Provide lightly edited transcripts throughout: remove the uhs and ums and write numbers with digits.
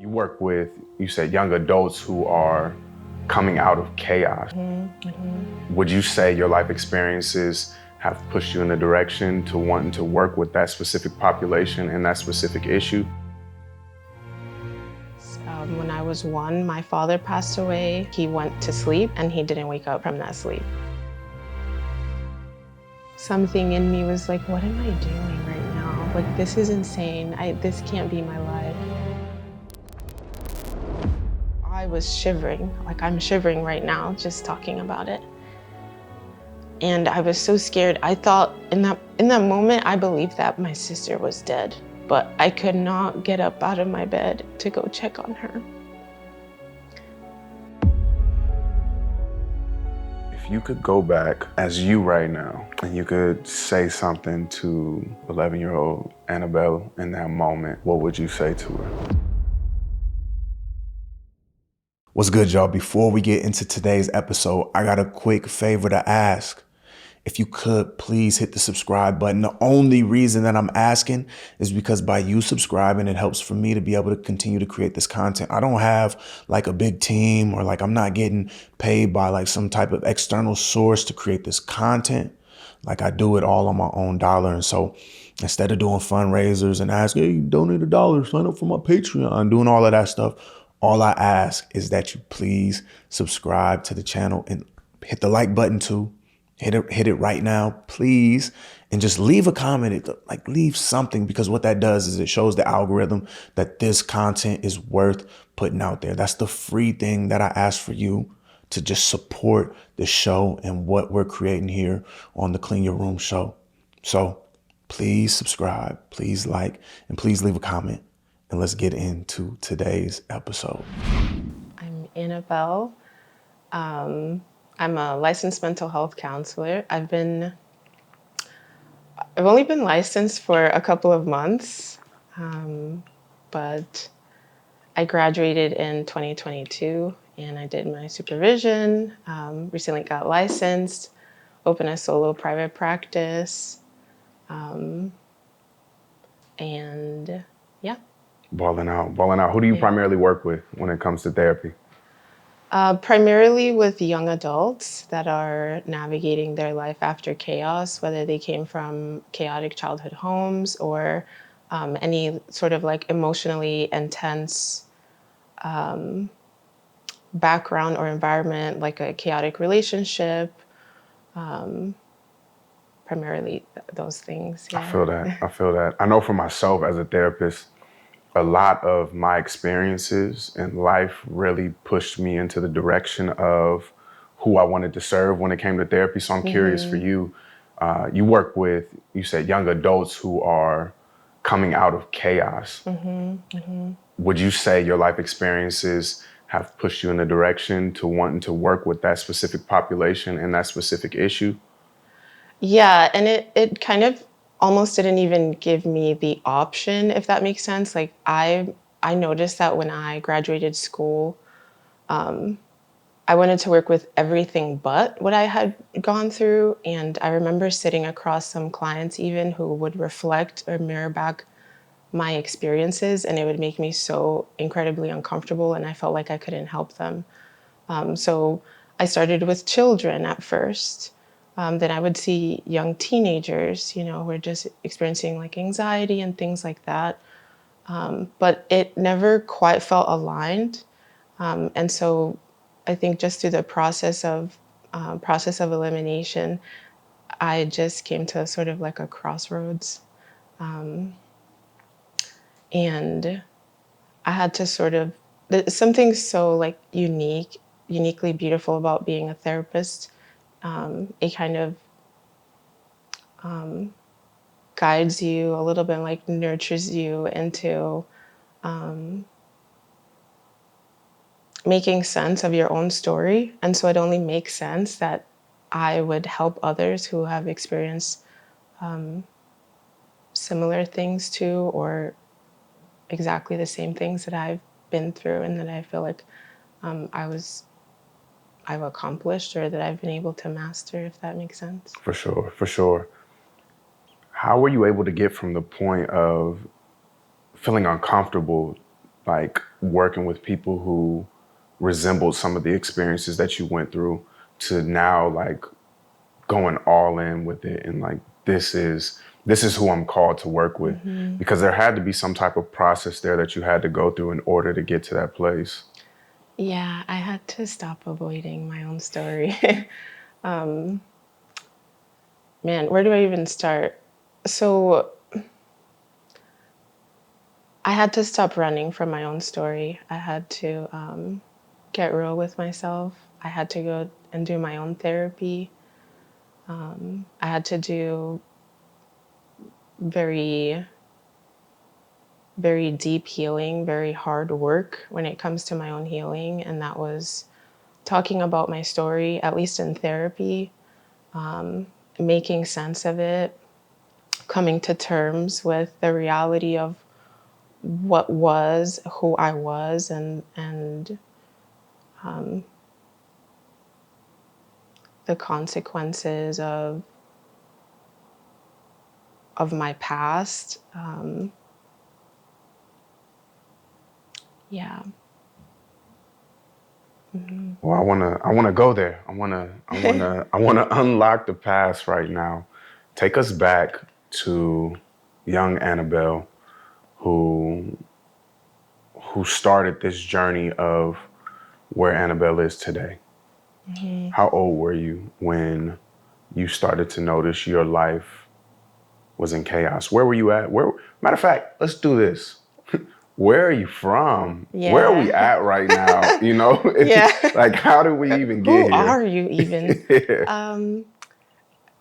You work with, you said, young adults who are coming out of chaos. Would you say your life experiences have pushed you in the direction to wanting to work with that specific population and that specific issue? When I was 1, my father passed away. He went to sleep and he didn't wake up from that sleep. Something in me was like, what am I doing right now? Like, this is insane. This can't be my life. I was shivering, like I'm shivering right now just talking about it. And I was so scared. I thought in that moment, I believed that my sister was dead, but I could not get up out of my bed to go check on her. If you could go back as you right now and you could say something to 11-year-old Annabel in that moment, what would you say to her? What's good, y'all? Before we get into today's episode, I got a quick favor to ask. If you could, please hit the subscribe button. The only reason that I'm asking is because by you subscribing, it helps for me to be able to continue to create this content. I don't have like a big team or like I'm not getting paid by like some type of external source to create this content. Like I do it all on my own dollar. And so instead of doing fundraisers and asking, hey, donate $1, sign up for my Patreon, doing all of that stuff, all I ask is that you please subscribe to the channel and hit the like button too. Hit it right now, please. And just leave a comment, like leave something, because what that does is it shows the algorithm that this content is worth putting out there. That's the free thing that I ask for you to just support the show and what we're creating here on the Clean Your Room show. So please subscribe, please like, and please leave a comment. And let's get into today's episode. I'm Anabel. I'm a licensed mental health counselor. I've only been licensed for a couple of months, but I graduated in 2022 and I did my supervision, recently got licensed, opened a solo private practice, and yeah. Balling out. Who do you primarily work with when it comes to therapy? Primarily with young adults that are navigating their life after chaos, whether they came from chaotic childhood homes or any sort of like emotionally intense background or environment, like a chaotic relationship, primarily those things. Yeah. I feel that. I know for myself as a therapist, a lot of my experiences in life really pushed me into the direction of who I wanted to serve when it came to therapy. So I'm curious for you. You work with, you said, young adults who are coming out of chaos. Would you say your life experiences have pushed you in the direction to wanting to work with that specific population and that specific issue? Yeah, and it kind of almost didn't even give me the option, if that makes sense. Like I noticed that when I graduated school, I wanted to work with everything but what I had gone through. And I remember sitting across some clients even who would reflect or mirror back my experiences, and it would make me so incredibly uncomfortable, and I felt like I couldn't help them. So I started with children at first. Then I would see young teenagers, who are just experiencing like anxiety and things like that. But it never quite felt aligned. And so I think just through the process of elimination, I just came to sort of like a crossroads. And I had to sort of, there's something so like uniquely beautiful about being a therapist. It kind of guides you a little bit, like nurtures you into making sense of your own story. And so it only makes sense that I would help others who have experienced similar things to, or exactly the same things that I've been through, and that I feel like I've accomplished, or that I've been able to master, if that makes sense. For sure. How were you able to get from the point of feeling uncomfortable like working with people who resembled some of the experiences that you went through to now like going all in with it and like this is who I'm called to work with, because there had to be some type of process there that you had to go through in order to get to that place. Yeah, I had to stop avoiding my own story. Man, where do I even start? So I had to stop running from my own story. I had to get real with myself. I had to go and do my own therapy. I had to do very, very deep healing, very hard work when it comes to my own healing. And that was talking about my story, at least in therapy, making sense of it, coming to terms with the reality of what was, who I was, and the consequences of my past. Yeah. Well, I wanna go there. I wanna unlock the past right now. Take us back to young Annabel, who who started this journey of where Annabelle is today. How old were you when you started to notice your life was in chaos? Where were you at? Matter of fact, let's do this. Where are you from? Where are we Yeah. at right now? You know, Yeah. like how did we even get Who here? are you even? Yeah.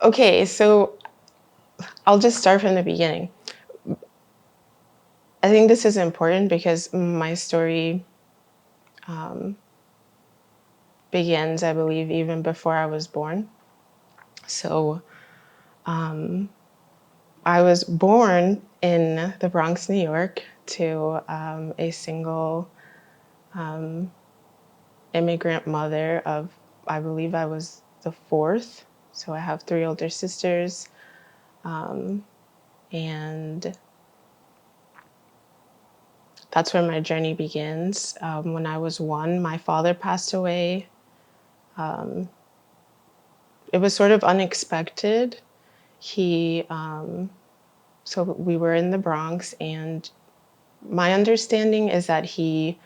Okay, so I'll just start from the beginning. I think this is important because my story begins, I believe, even before I was born. So I was born in the Bronx, New York, to a single immigrant mother of, I believe I was the fourth. So I have three older sisters. And that's where my journey begins. When I was one, my father passed away. It was sort of unexpected. He, so we were in the Bronx, and my understanding is that he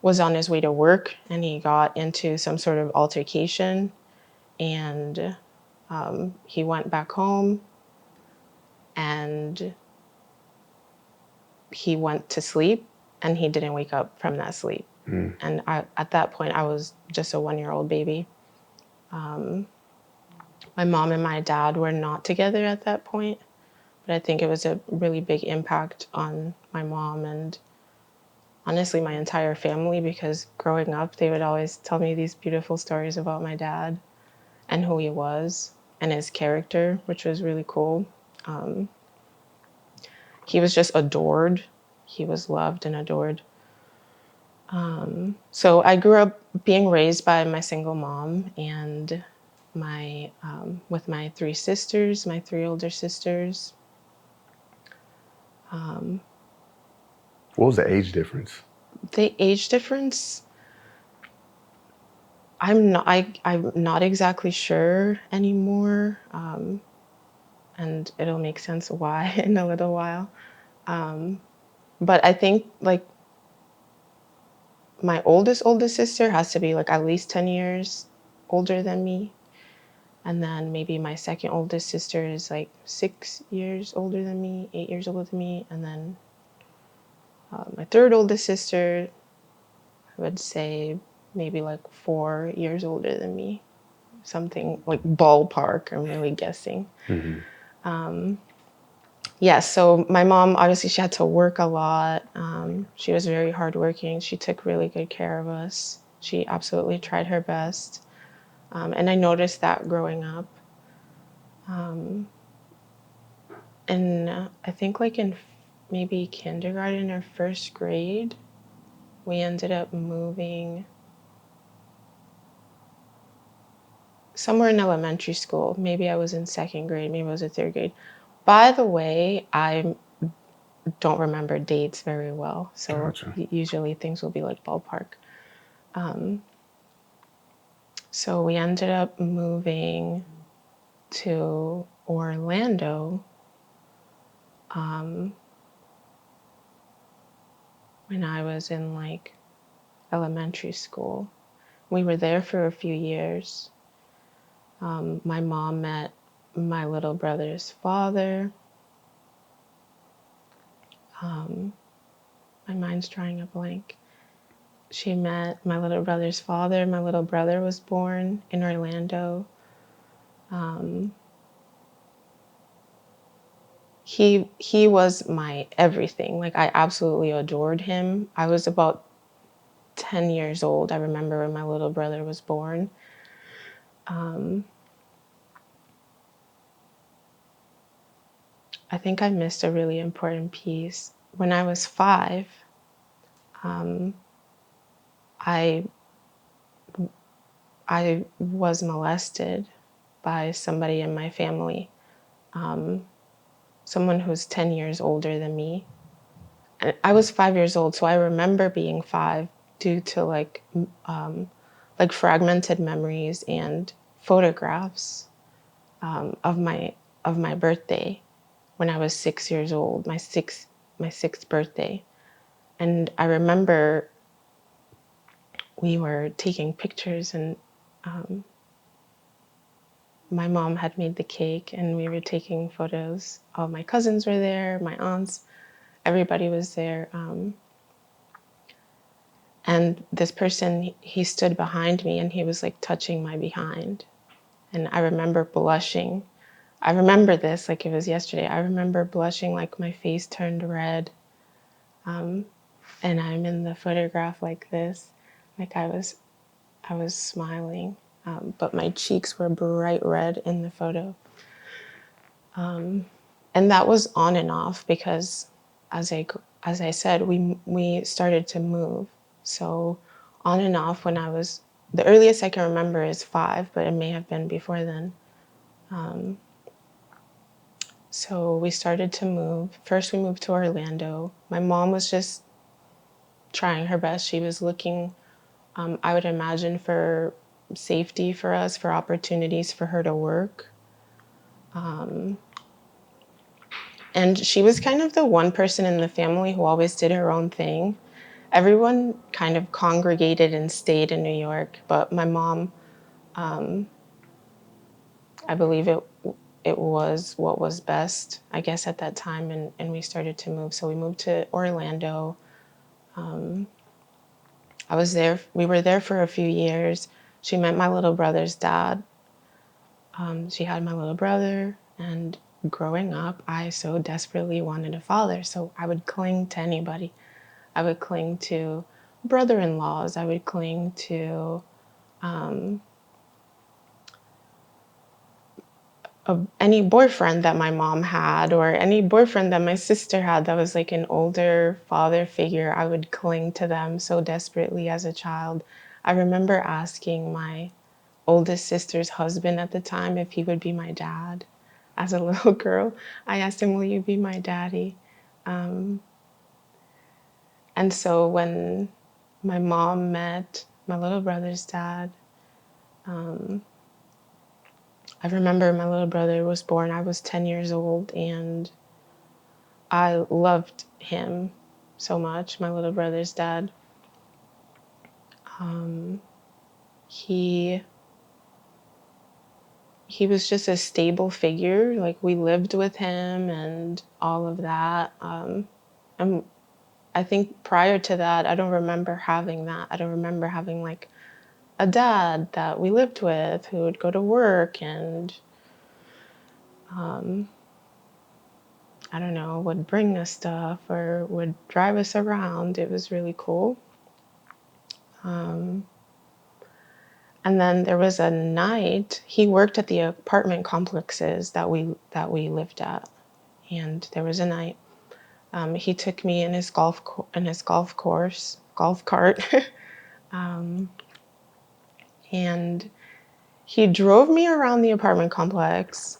was on his way to work and he got into some sort of altercation, and he went back home and he went to sleep and he didn't wake up from that sleep. And at that point, I was just a 1-year-old baby. My mom and my dad were not together at that point, but I think it was a really big impact on my mom and honestly my entire family, because growing up, they would always tell me these beautiful stories about my dad and who he was and his character, which was really cool. He was just adored. He was loved and adored. So I grew up being raised by my single mom and my with my three sisters, my three older sisters. What was the age difference? The age difference, I'm not exactly sure anymore, and it'll make sense why in a little while. But I think like my oldest sister has to be like at least 10 years older than me. And then maybe my second oldest sister is like 6 years older than me, 8 years older than me. And then my third oldest sister, I would say maybe like 4 years older than me. Something like ballpark, I'm really guessing. Yeah, so my mom, obviously, she had to work a lot. She was very hardworking. She took really good care of us. She absolutely tried her best. And I noticed that growing up. And I think like in maybe kindergarten or first grade, we ended up moving somewhere in elementary school. Maybe I was in second grade, maybe I was in third grade. By the way, don't remember dates very well. So Gotcha. usually things will be like ballpark. So we ended up moving to Orlando when I was in like elementary school. We were there for a few years. My mom met my little brother's father. My mind's drawing a blank. She met my little brother's father. My little brother was born in Orlando. He was my everything. Like I absolutely adored him. I was about 10 years old. I remember when my little brother was born. I think I missed a really important piece. When I was 5, I I was molested by somebody in my family, someone who's 10 years older than me. And I was 5 years old, so I remember being 5 due to like fragmented memories and photographs of my birthday when I was 6 years old, my sixth birthday. And I remember we were taking pictures, and my mom had made the cake, and we were taking photos. All my cousins were there, my aunts, everybody was there. And this person, he stood behind me and he was like touching my behind. And I remember blushing. I remember this like it was yesterday. I remember blushing, like my face turned red. And I'm in the photograph like this, like I was smiling, but my cheeks were bright red in the photo. And that was on and off because as I said, we started to move. So on and off when I was the earliest I can remember is 5, but it may have been before then. So we started to move. First we moved to Orlando. My mom was just trying her best. She was looking, I would imagine, for safety for us, for opportunities for her to work. And she was kind of the one person in the family who always did her own thing. Everyone kind of congregated and stayed in New York, but my mom, I believe it was what was best, I guess, at that time, and we started to move. So we moved to Orlando. We were there for a few years. She met my little brother's dad. She had my little brother, and growing up, I so desperately wanted a father. So I would cling to anybody. I would cling to brother-in-laws. I would cling to any boyfriend that my mom had, or any boyfriend that my sister had that was like an older father figure. I would cling to them so desperately as a child. I remember asking my oldest sister's husband at the time if he would be my dad. As a little girl, I asked him, "Will you be my daddy?" And so when my mom met my little brother's dad, I remember my little brother was born. I was 10 years old, and I loved him so much, my little brother's dad. He he was just a stable figure. Like we lived with him and all of that. And I think prior to that, I don't remember having that. I don't remember having like a dad that we lived with who would go to work and I don't know, would bring us stuff or would drive us around. It was really cool. And then there was a night he worked at the apartment complexes that we lived at, and there was a night he took me in his golf cart, and he drove me around the apartment complex.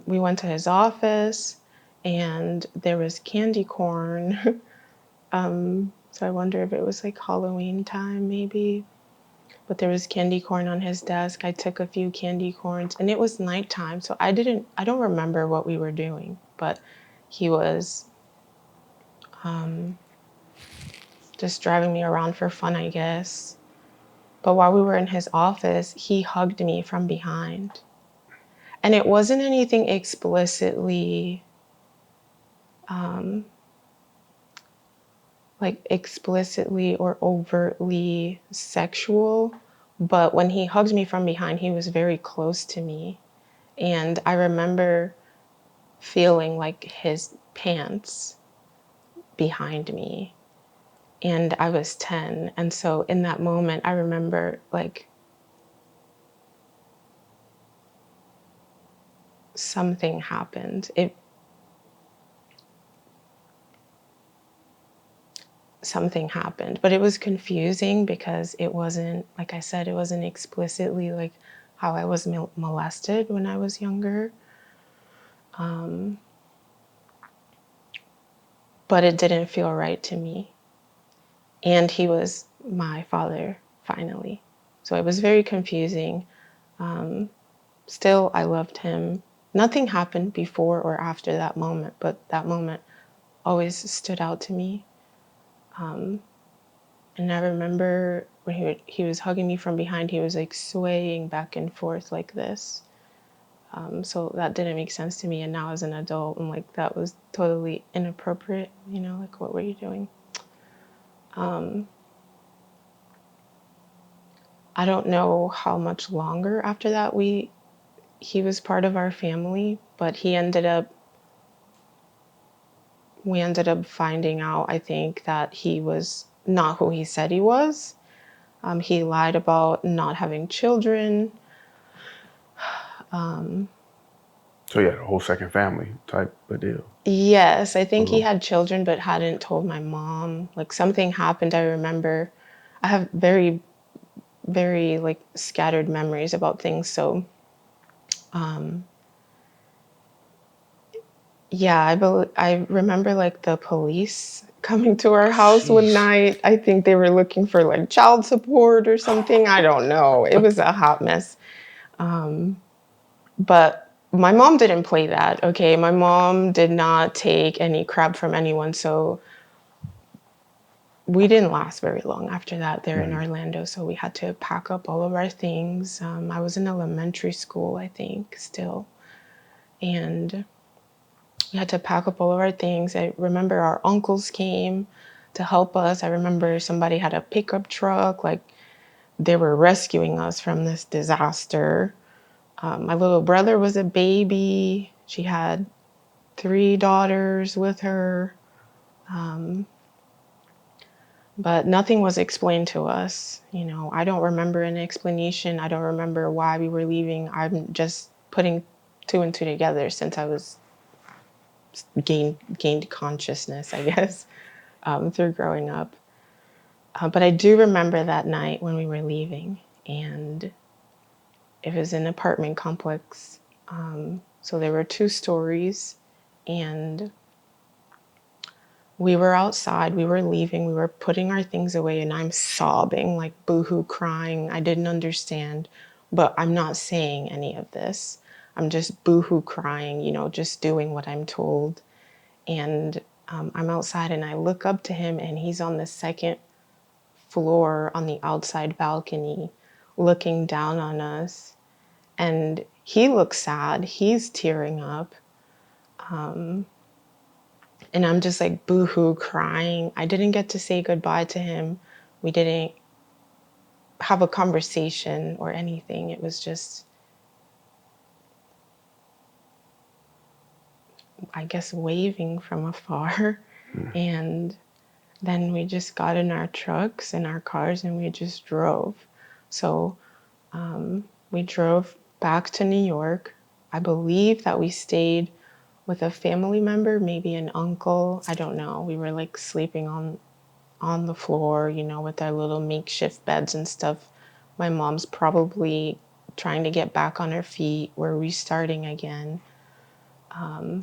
We went to his office, and there was candy corn. So I wonder if it was like Halloween time, maybe. But there was candy corn on his desk. I took a few candy corns, and it was nighttime, so I don't remember what we were doing, but he was just driving me around for fun, I guess. But while we were in his office, he hugged me from behind. And it wasn't anything explicitly or overtly sexual. But when he hugged me from behind, he was very close to me. And I remember feeling like his pants behind me. And I was 10. And so in that moment, I remember like something happened. Something happened, but it was confusing because it wasn't, like I said, it wasn't explicitly like how I was molested when I was younger. But it didn't feel right to me. And he was my father, finally. So it was very confusing. Still, I loved him. Nothing happened before or after that moment, but that moment always stood out to me. And I remember when he was hugging me from behind, he was like swaying back and forth like this. So that didn't make sense to me. And now as an adult, I'm like, that was totally inappropriate. You know, like, what were you doing? I don't know how much longer after that he was part of our family, but we ended up finding out, I think, that he was not who he said he was. He lied about not having children. So yeah, the whole second family type of deal. Yes, I think he had children but hadn't told my mom. Like, something happened. I remember I have very, very like scattered memories about things. So yeah, I remember like the police coming to our house one Jeez. night. I think they were looking for like child support or something. I don't know. It was a hot mess. But my mom didn't play that. Okay, my mom did not take any crap from anyone. So we didn't last very long after that there in Orlando. So we had to pack up all of our things. I was in elementary school, I think, still. And we had to pack up all of our things. I remember our uncles came to help us. I remember somebody had a pickup truck, like they were rescuing us from this disaster. My little brother was a baby. She had 3 daughters with her, but nothing was explained to us. You know, I don't remember an explanation. I don't remember why we were leaving. I'm just putting 2 and 2 together since I was gained consciousness, I guess, through growing up. But I do remember that night when we were leaving, and it was an apartment complex. So there were 2 stories, and we were outside, we were leaving, we were putting our things away, and I'm sobbing, like boohoo crying. I didn't understand, but I'm not saying any of this. I'm just boohoo crying, you know, just doing what I'm told. And I'm outside and I look up to him, and he's on the second floor on the outside balcony looking down on us. And he looks sad, he's tearing up. And I'm just like boohoo crying. I didn't get to say goodbye to him. We didn't have a conversation or anything. It was just, I guess, waving from afar. And then we just got in our trucks and our cars and we just drove. So we drove back to New York. I believe that we stayed with a family member, maybe an uncle. I don't know. We were like sleeping on the floor, you know, with our little makeshift beds and stuff. My mom's probably trying to get back on her feet. We're restarting again.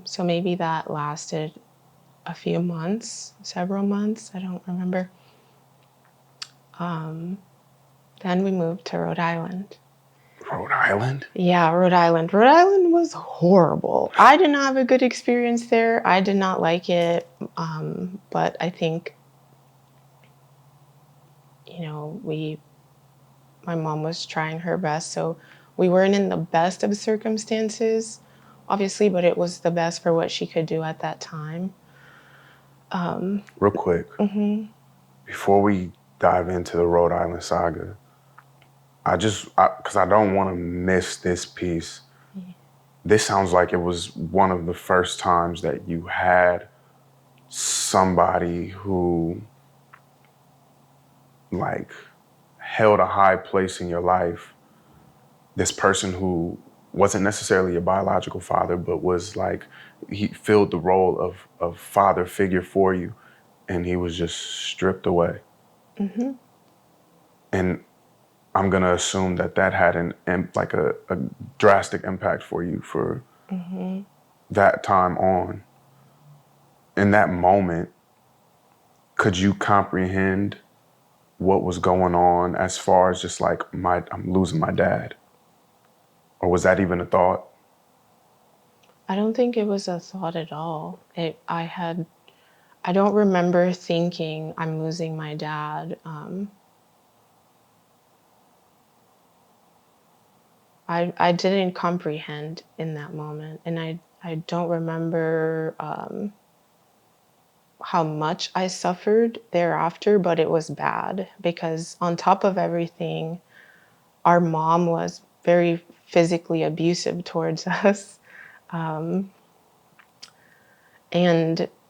So maybe that lasted a few months, several months, I don't remember. Then we moved to Rhode Island. Rhode Island? Yeah, Rhode Island. Rhode Island was horrible. I did not have a good experience there. I did not like it. But I think, my mom was trying her best. So we weren't in the best of circumstances, obviously, but it was the best for what she could do at that time. Real quick, before we dive into the Rhode Island saga, because I don't want to miss this piece. This sounds like it was one of the first times that you had somebody who, like, held a high place in your life. This person who wasn't necessarily a biological father, but was like, he filled the role of father figure for you, and he was just stripped away. And I'm gonna assume that that had a drastic impact for you for that time on. In that moment, could you comprehend what was going on as far as just like I'm losing my dad? Or was that even a thought? I don't think it was a thought at all. I don't remember thinking I'm losing my dad. I didn't comprehend in that moment, and I don't remember how much I suffered thereafter, but it was bad because on top of everything, our mom was very physically abusive towards us. And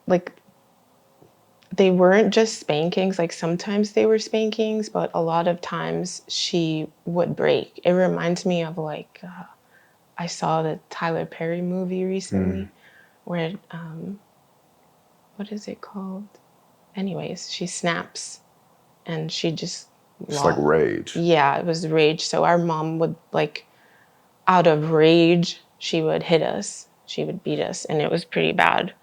like, they weren't just spankings, like sometimes they were spankings, but a lot of times she would break. It reminds me of like, I saw the Tyler Perry movie recently where, what is it called? Anyways, she snaps and she just It's like lost. rage. Yeah, it was rage. So our mom would, like, out of rage, she would hit us. She would beat us, and it was pretty bad.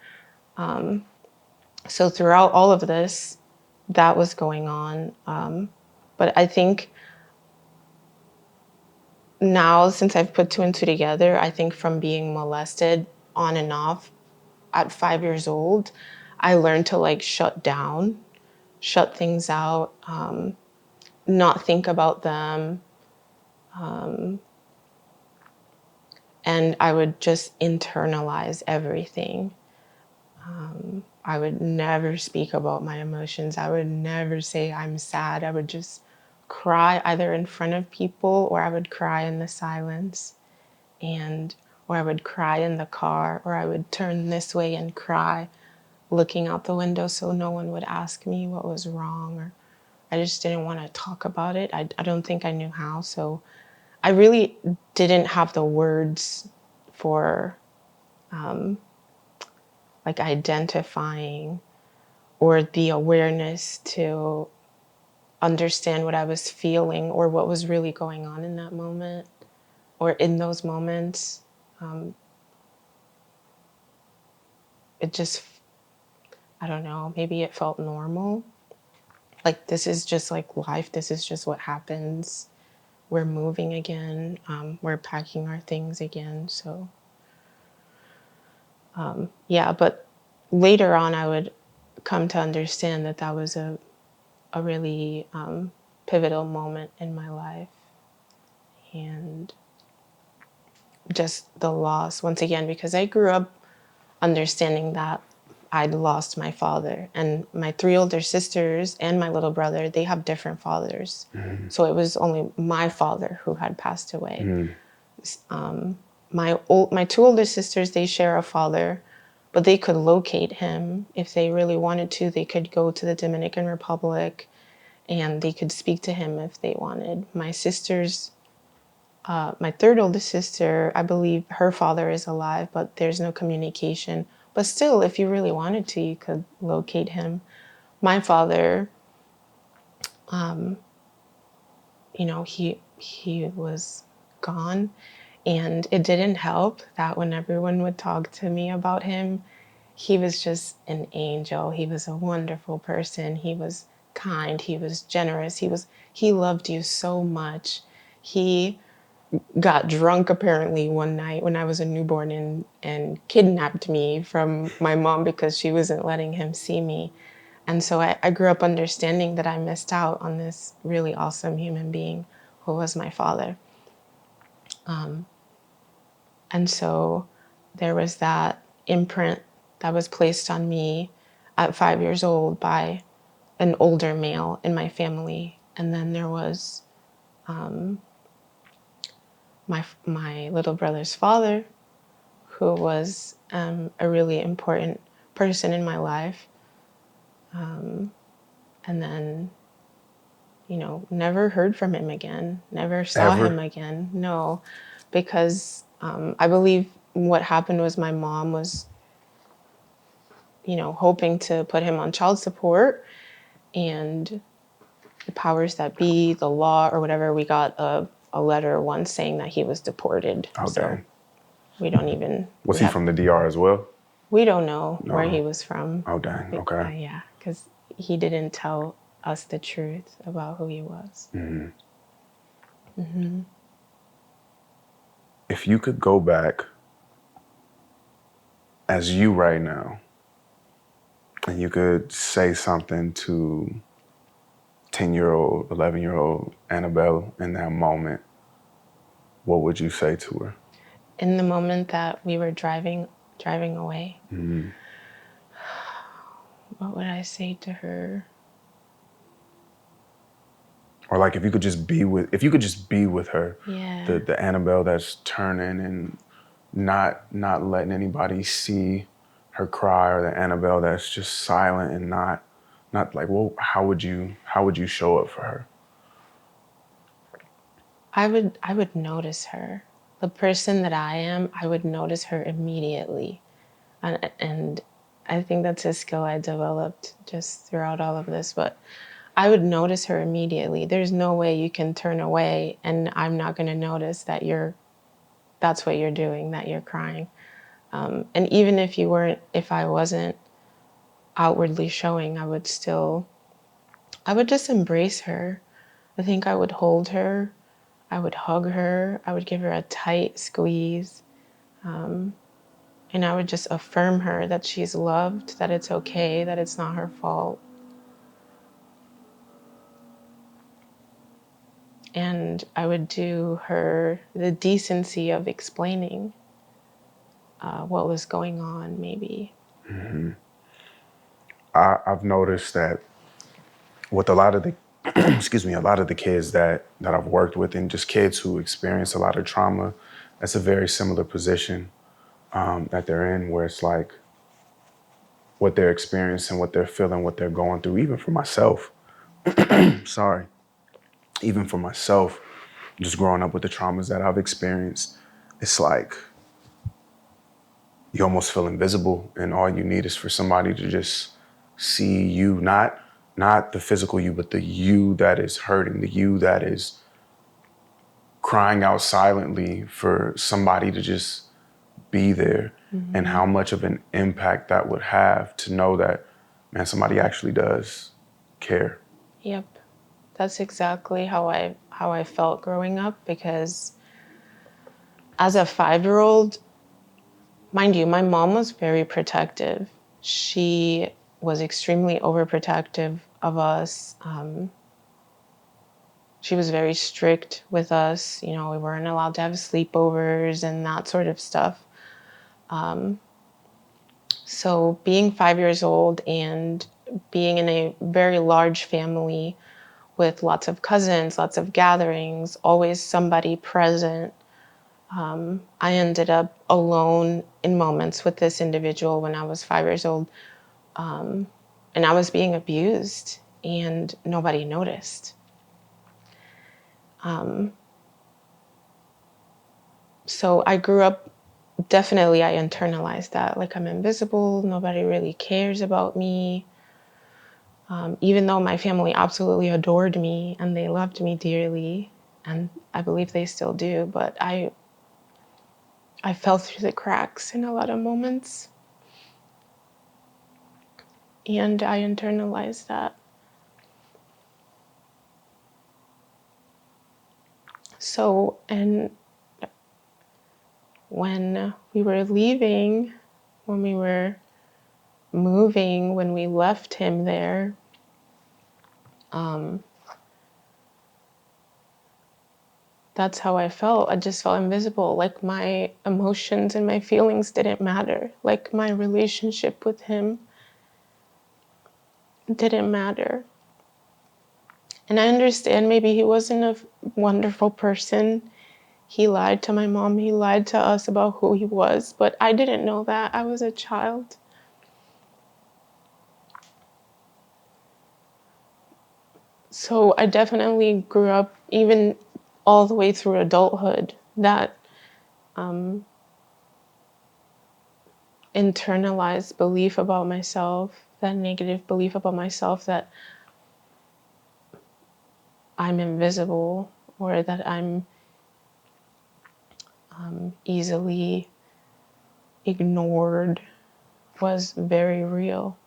So throughout all of this, that was going on. But I think now, since I've put two and two together, I think from being molested on and off at 5 years old, I learned to like shut down, shut things out, not think about them. And I would just internalize everything. I would never speak about my emotions. I would never say I'm sad. I would just cry either in front of people, or I would cry in the silence, or I would cry in the car, or I would turn this way and cry looking out the window so no one would ask me what was wrong, or I just didn't want to talk about it. I don't think I knew how. So I really didn't have the words for like identifying or the awareness to understand what I was feeling or what was really going on in that moment or in those moments. It just, I don't know, maybe it felt normal. Like, this is just like life. This is just what happens. We're moving again. We're packing our things again. So, yeah, but later on, I would come to understand that that was a really pivotal moment in my life. And just the loss, once again, because I grew up understanding that I'd lost my father. And my three older sisters and my little brother, they have different fathers. So it was only my father who had passed away. My two older sisters, they share a father, but they could locate him if they really wanted to. They could go to the Dominican Republic and they could speak to him if they wanted. My sisters, my third oldest sister, I believe her father is alive, but there's no communication. But still, if you really wanted to, you could locate him. My father, he was gone, And it didn't help that when everyone would talk to me about him, he was just an angel. He was a wonderful person. He was kind. He was generous. He loved you so much. He got drunk apparently one night when I was a newborn and kidnapped me from my mom because she wasn't letting him see me. And so I grew up understanding that I missed out on this really awesome human being who was my father. And so there was that imprint that was placed on me at 5 years old by an older male in my family. And then there was my little brother's father, who was a really important person in my life. And then, never heard from him again, never saw him Ever? again. No, because I believe what happened was my mom was, hoping to put him on child support, and the powers that be, the law or whatever, we got a letter once saying that he was deported. Oh, So dang. we don't even, Was he from the DR as well? we don't know where he No. was from. Oh, dang. But, Okay. yeah, because he didn't tell us the truth about who he was. If you could go back as you right now, and you could say something to 10-year-old, 11-year-old Annabelle in that moment, what would you say to her? In the moment that we were driving away, what would I say to her? Or like if you could just be with her, Yeah. the Annabelle that's turning and not letting anybody see her cry, or the Annabelle that's just silent and not like, well, how would you show up for her? I would notice her. The person that I am, I would notice her immediately. And I think that's a skill I developed just throughout all of this, but I would notice her immediately. There's no way you can turn away and I'm not going to notice that that's what you're doing, that you're crying. And even if I wasn't outwardly showing, I would just embrace her. I think I would hold her. I would hug her. I would give her a tight squeeze. And I would just affirm her that she's loved, that it's okay, that it's not her fault. And I would do her the decency of explaining what was going on, maybe. I've noticed that with a lot of the excuse me, a lot of the kids that I've worked with, and just kids who experience a lot of trauma, that's a very similar position that they're in, where it's like what they're experiencing, what they're feeling, what they're going through. Even for myself, sorry, even for myself, just growing up with the traumas that I've experienced, it's like you almost feel invisible, and all you need is for somebody to just see you, not the physical you, but the you that is hurting, the you that is crying out silently, for somebody to just be there. And how much of an impact that would have to know that, man, somebody actually does care. Yep. That's exactly how I felt growing up, because as a 5-year-old, mind you, my mom was very protective. She was extremely overprotective of us. She was very strict with us. We weren't allowed to have sleepovers and that sort of stuff. So being 5 years old and being in a very large family with lots of cousins, lots of gatherings, always somebody present, I ended up alone in moments with this individual when I was 5 years old. And I was being abused and nobody noticed. So I grew up, definitely I internalized that. Like, I'm invisible, nobody really cares about me. Even though my family absolutely adored me and they loved me dearly, and I believe they still do, but I I fell through the cracks in a lot of moments. And I internalized that. So, and when we were leaving, when we were moving, when we left him there, that's how I felt. I just felt invisible. Like my emotions and my feelings didn't matter. Like my relationship with him didn't matter. And I understand maybe he wasn't a wonderful person. He lied to my mom. He lied to us about who he was. But I didn't know that. I was a child. So I definitely grew up, even all the way through adulthood, that internalized belief about myself, that negative belief about myself that I'm invisible or that I'm easily ignored was very real.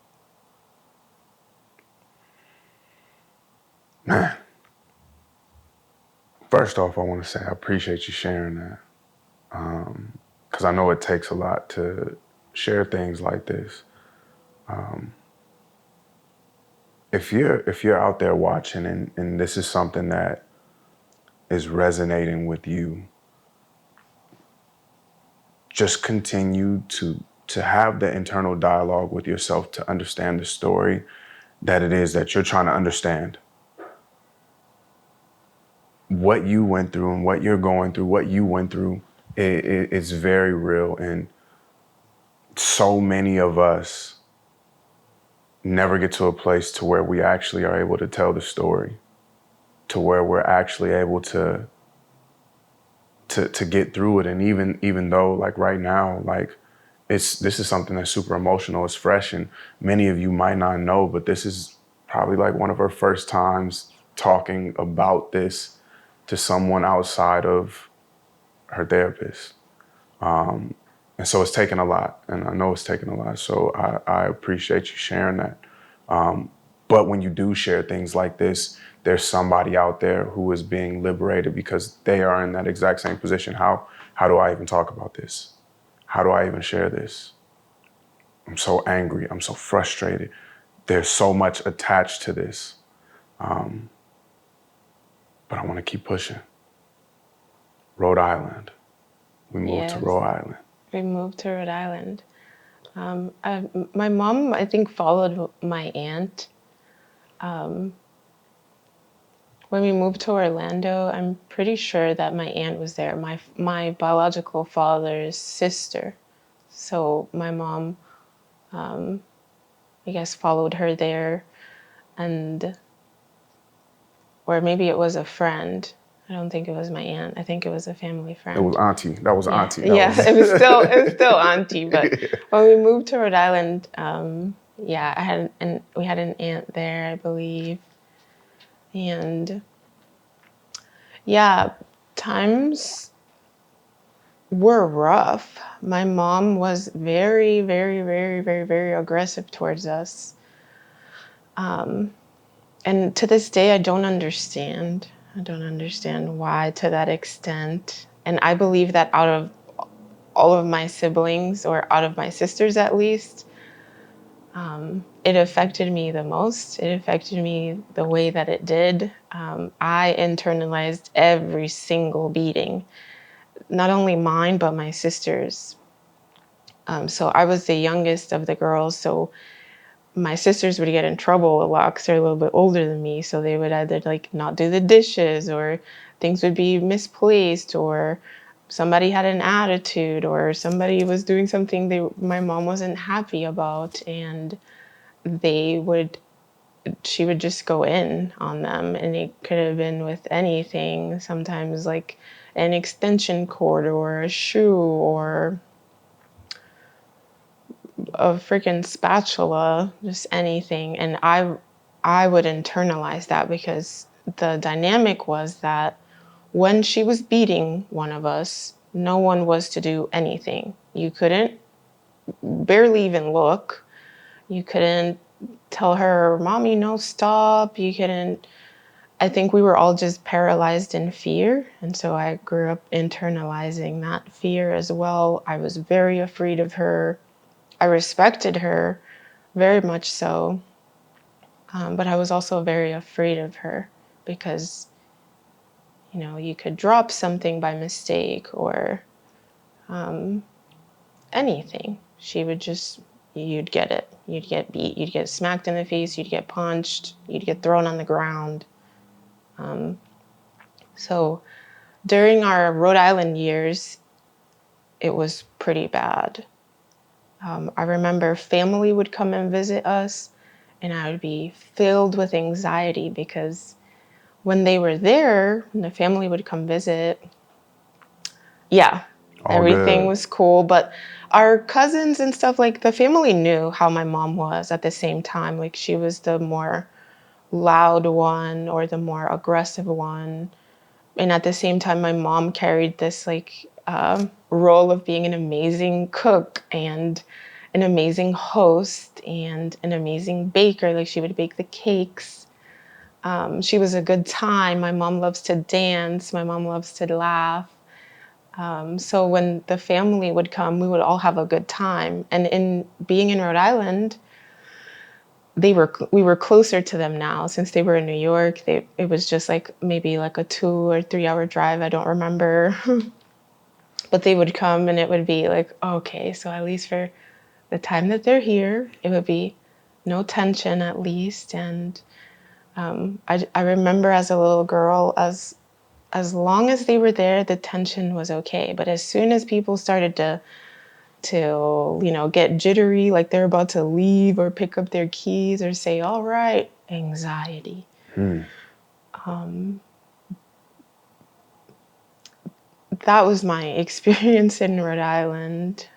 Man, first off, I want to say I appreciate you sharing that. Because I know it takes a lot to share things like this. If you're out there watching and this is something that is resonating with you, just continue to have the internal dialogue with yourself to understand the story that it is that you're trying to understand. What you went through and what you're going through, what you went through, it's very real. And so many of us never get to a place to where we actually are able to tell the story, to where we're actually able to get through it. And even though like right now, like this is something that's super emotional, it's fresh, and many of you might not know, but this is probably like one of her first times talking about this to someone outside of her therapist. And so it's taken a lot, and I know it's taken a lot. So I appreciate you sharing that. But when you do share things like this, there's somebody out there who is being liberated because they are in that exact same position. How do I even talk about this? How do I even share this? I'm so angry. I'm so frustrated. There's so much attached to this. But I want to keep pushing. Rhode Island. We moved to Yes, Rhode Island. we moved to Rhode Island. My mom, I think, followed my aunt. When we moved to Orlando, I'm pretty sure that my aunt was there, my biological father's sister. So my mom, I guess, followed her there, and or maybe it was a friend. I don't think it was my aunt. I think it was a family It was friend. Auntie. That was Yeah, Auntie. That yeah, was it was still auntie. But when we moved to Rhode Island, yeah, we had an aunt there, I believe, and yeah, times were rough. My mom was very, very, very, very, very aggressive towards us. And to this day, I don't understand. I don't understand why to that extent. And I believe that out of all of my siblings, or out of my sisters at least, it affected me the most. It affected me the way that it did. I internalized every single beating, not only mine, but my sister's. So I was the youngest of the girls. So my sisters would get in trouble a lot because they're a little bit older than me. So they would either like not do the dishes, or things would be misplaced, or somebody had an attitude, or somebody was doing something my mom wasn't happy about, and they would she would just go in on them. And it could have been with anything, sometimes like an extension cord or a shoe or a freaking spatula, just anything. And I would internalize that, because the dynamic was that when she was beating one of us, No one was to do anything. You couldn't barely even look. You couldn't tell her, Mommy, no, stop. You couldn't. I think we were all just paralyzed in fear. And so I grew up internalizing that fear as well. I was very afraid of her. I respected her very much so. But I was also very afraid of her because, you could drop something by mistake or anything. She would just, you'd get it. You'd get beat. You'd get smacked in the face. You'd get punched. You'd get thrown on the ground. So during our Rhode Island years, it was pretty bad. I remember family would come and visit us, and I would be filled with anxiety because when they were there, when the family would come visit, yeah, All everything good. was cool. But our cousins and stuff, like the family knew how my mom was at the same time. Like she was the more loud one or the more aggressive one. And at the same time, my mom carried this role of being an amazing cook and an amazing host and an amazing baker. Like she would bake the cakes. She was a good time. My mom loves to dance. My mom loves to laugh. So when the family would come, we would all have a good time. And in being in Rhode Island, we were closer to them now since they were in New York. It was just like maybe like a 2 or 3 hour drive. I don't remember. But they would come and it would be like, okay, so at least for the time that they're here, it would be no tension at least. And I remember as a little girl, as long as they were there, the tension was okay. But as soon as people started to get jittery, like they're about to leave or pick up their keys or say, all right, anxiety. That was my experience in Rhode Island.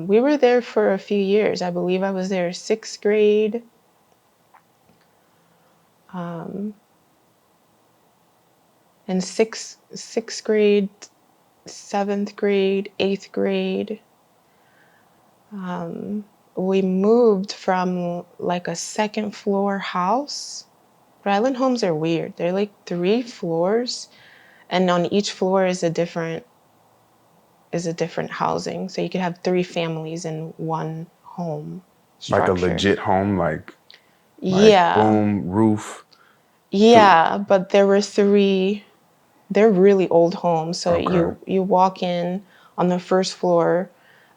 We were there for a few years. I believe I was there sixth grade. In sixth grade, seventh grade, eighth grade. We moved from like a second floor house. Rhode Island homes are weird. They're like 3 floors, and on each floor is a different housing. So you could have 3 families in one home Like a structure. legit home, like Yeah. boom, roof. Yeah, but there were 3. They're really old homes. So Okay. you walk in on the first floor,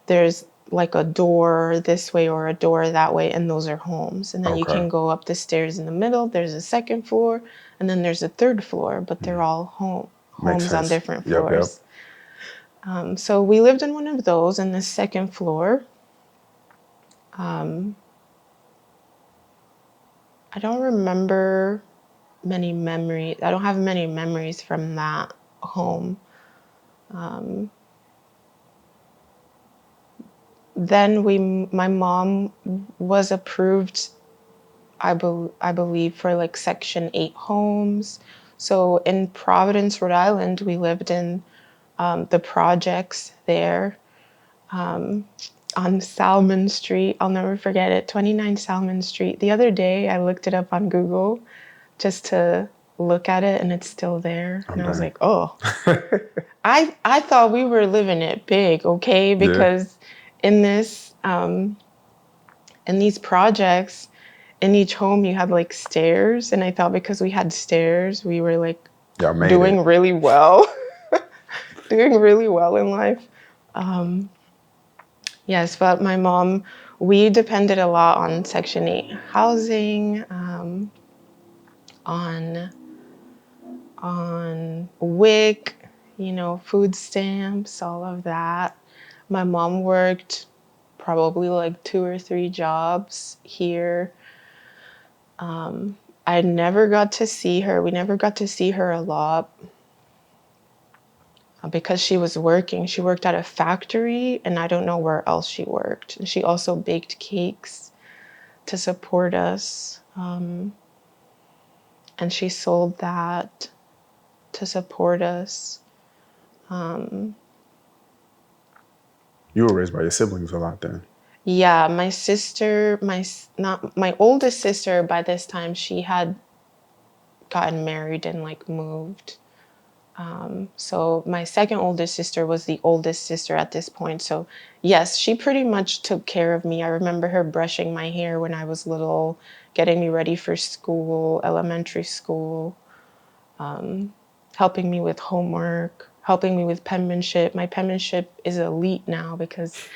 there's like a door this way or a door that way, and those are homes. And then you Okay. can go up the stairs in the middle, there's a second floor, and then there's a third floor, but they're all Makes homes on sense. different Yep, yep. floors. So we lived in one of those in the second floor. I don't remember many memories. I don't have many memories from that home. Then my mom was approved, I believe, for like Section 8 homes. So in Providence, Rhode Island, we lived in the projects there on Salmon Street. I'll never forget it, 29 Salmon Street. The other day, I looked it up on Google just to look at it, and it's still there. I'm And I was done. like, oh, I thought we were living it big, okay? Yeah. Because in these projects, in each home you had like stairs, and I thought because we had stairs, we were like Y'all made doing it. really well, doing really well in life. Yes, but my mom, we depended a lot on Section 8 housing, on WIC, food stamps, all of that. My mom worked probably like 2 or 3 jobs here. I never got to see her. We never got to see her a lot because she was working. She worked at a factory, and I don't know where else she worked. And she also baked cakes to support us, and she sold that to support us. You were raised by your siblings a lot then. Yeah, my sister, not my oldest sister, by this time she had gotten married and like moved. So my second oldest sister was the oldest sister at this point. So yes, she pretty much took care of me. I remember her brushing my hair when I was little, getting me ready for school, elementary school, helping me with homework, helping me with penmanship. My penmanship is elite now because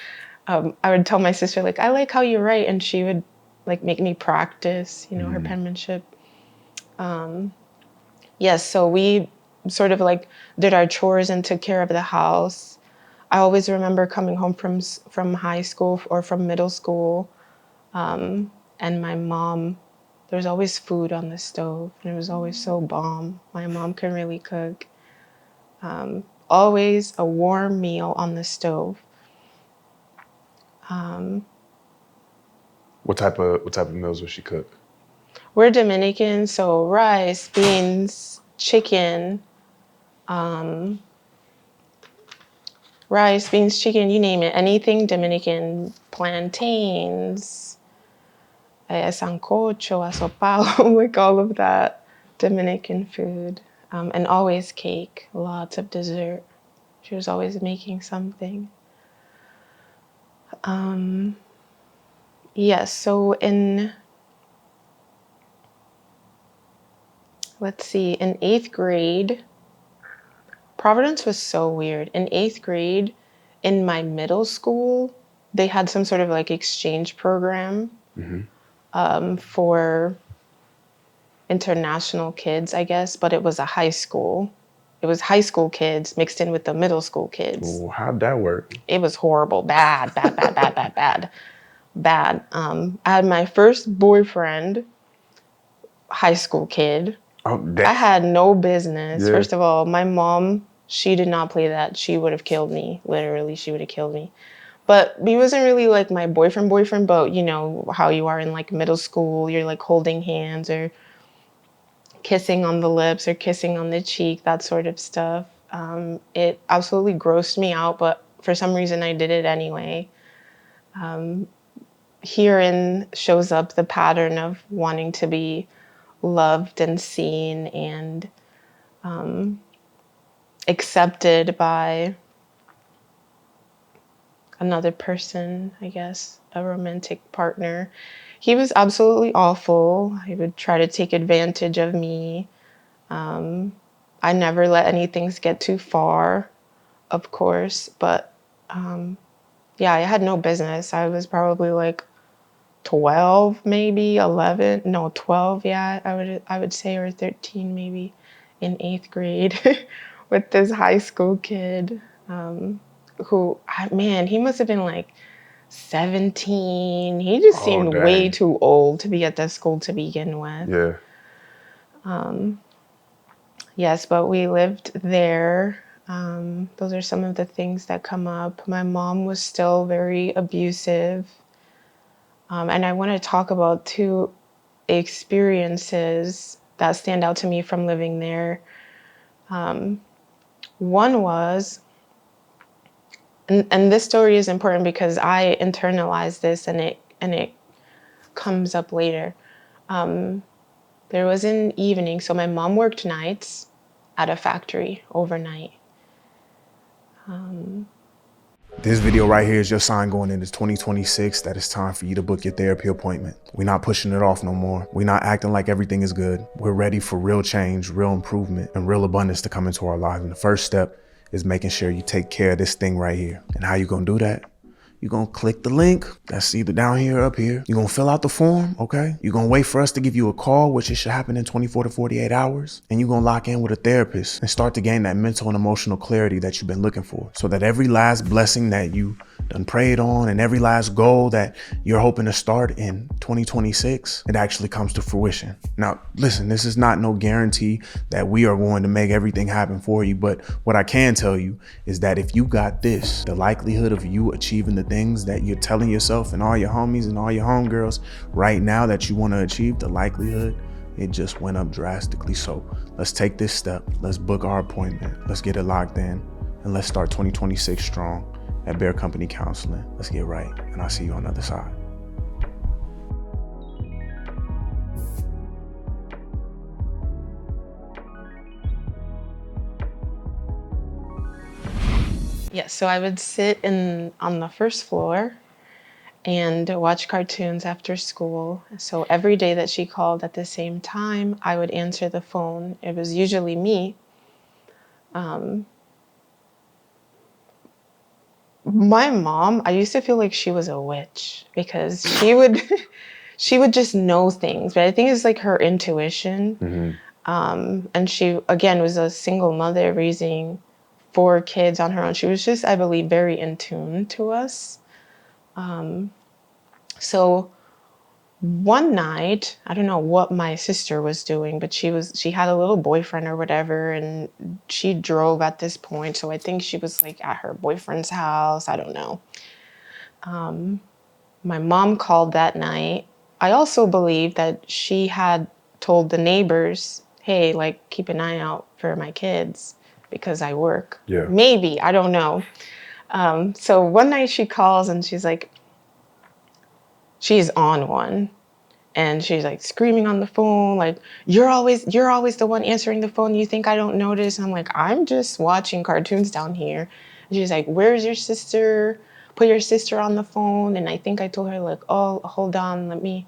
I would tell my sister, like, I like how you write, and she would like make me practice, her penmanship. Yes, so we sort of like did our chores and took care of the house. I always remember coming home from high school or from middle school, and my mom. There was always food on the stove, and it was always so bomb. My mom can really cook. Always a warm meal on the stove. What type of meals would she cook? We're Dominican, so rice, beans, chicken, you name it. Anything Dominican, plantains, sancocho, asopao, like all of that Dominican food. And always cake, lots of dessert. She was always making something. Yes, so let's see, in 8th grade, Providence was so weird. In 8th grade, in my middle school, they had some sort of like exchange program for international kids, I guess, but it was a high school. It was high school kids mixed in with the middle school kids. Ooh, how'd that work? It was horrible. Bad, bad, bad, bad, bad, bad, bad. I had my first boyfriend, high school kid. Oh, I had no business. Yeah. First of all, my mom, she did not play that. She would have killed me. Literally, she would have killed me. But he wasn't really like my boyfriend, but you know how you are in like middle school. You're like holding hands or kissing on the lips or kissing on the cheek, that sort of stuff. It absolutely grossed me out, but for some reason I did it anyway. Herein shows up the pattern of wanting to be loved and seen and accepted by another person, I guess, a romantic partner. He was absolutely awful. He would try to take advantage of me. I never let anything get too far, of course, but yeah, I had no business. I was probably like 12, maybe 11, no, 12, yeah, I would say, or 13 maybe, in 8th grade with this high school kid who, man, he must have been like 17. He just Oh, seemed dang. way too old to be at that school to begin with. Yeah. Yes, but we lived there. Those are some of the things that come up. My mom was still very abusive. And I want to talk about 2 experiences that stand out to me from living there. One was, and this story is important because I internalized this and it comes up later. There was an evening, so my mom worked nights at a factory overnight. This video right here is your sign going into 2026 that it's time for you to book your therapy appointment. We're not pushing it off no more. We're not acting like everything is good. We're ready for real change, real improvement, and real abundance to come into our lives. And the first step is making sure you take care of this thing right here. And how you gonna do that? You're gonna click the link that's either down here or up here. You're gonna fill out the form, okay? You're gonna wait for us to give you a call, which it should happen in 24 to 48 hours. And you're gonna lock in with a therapist and start to gain that mental and emotional clarity that you've been looking for. So that every last blessing that you done prayed on and every last goal that you're hoping to start in 2026, it actually comes to fruition. Now, listen, this is not no guarantee that we are going to make everything happen for you. But what I can tell you is that if you got this, the likelihood of you achieving the things that you're telling yourself and all your homies and all your homegirls right now that you want to achieve, the likelihood, it just went up drastically. So let's take this step. Let's book our appointment. Let's get it locked in and let's start 2026 strong at Bear Company Counseling. Let's get right, and I'll see you on the other side. Yeah, so I would sit on the first floor and watch cartoons after school. So every day that she called at the same time, I would answer the phone. It was usually me. My mom, I used to feel like she was a witch because she would she would just know things. But I think it's like her intuition. And she, again, was a single mother raising 4 kids on her own. She was just, I believe, very in tune to us. So one night, I don't know what my sister was doing, but she had a little boyfriend or whatever, and she drove at this point. So I think she was like at her boyfriend's house. I don't know. My mom called that night. I also believe that she had told the neighbors, hey, like, keep an eye out for my kids because I work. Yeah. Maybe, I don't know. So one night she calls and she's like, she's on one. And she's like screaming on the phone, like, you're always the one answering the phone. You think I don't notice? I'm like, I'm just watching cartoons down here. And she's like, where's your sister? Put your sister on the phone. And I think I told her, like, oh, hold on, let me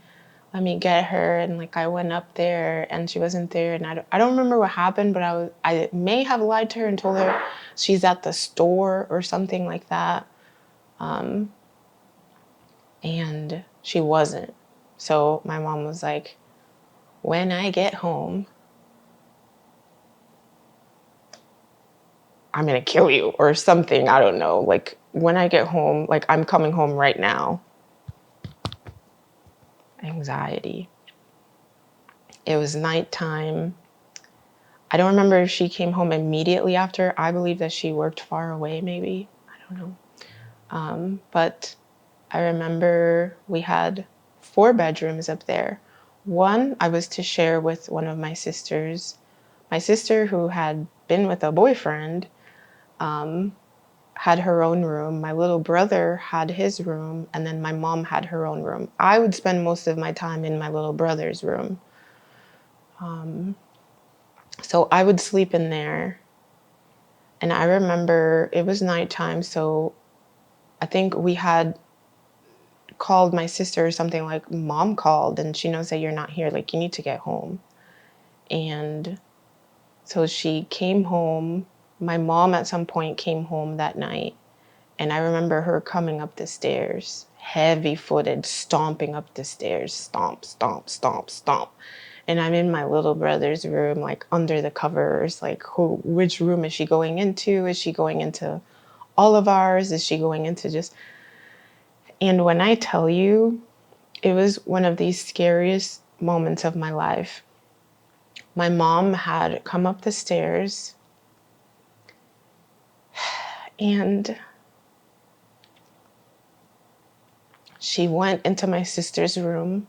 get her. And like I went up there and she wasn't there. And I don't remember what happened, but I may have lied to her and told her she's at the store or something like that. And she wasn't. So my mom was like, when I get home, I'm gonna kill you or something. I don't know. Like, when I get home, like, I'm coming home right now. Anxiety. It was nighttime. I don't remember if she came home immediately after. I believe that she worked far away, maybe. I don't know. But I remember we had 4 bedrooms up there. One I was to share with one of my sisters. My sister, who had been with a boyfriend, had her own room. My little brother had his room, and then my mom had her own room. I would spend most of my time in my little brother's room. So I would sleep in there. And I remember it was nighttime, so I think we had called my sister or something, like, mom called and she knows that you're not here, like, you need to get home. And so she came home. My mom at some point came home that night, and I remember her coming up the stairs, heavy footed, stomping up the stairs, stomp, stomp, stomp, stomp. And I'm in my little brother's room, like under the covers, like, which room is she going into? Is she going into all of ours? Is she going into just... And when I tell you, it was one of the scariest moments of my life. My mom had come up the stairs and she went into my sister's room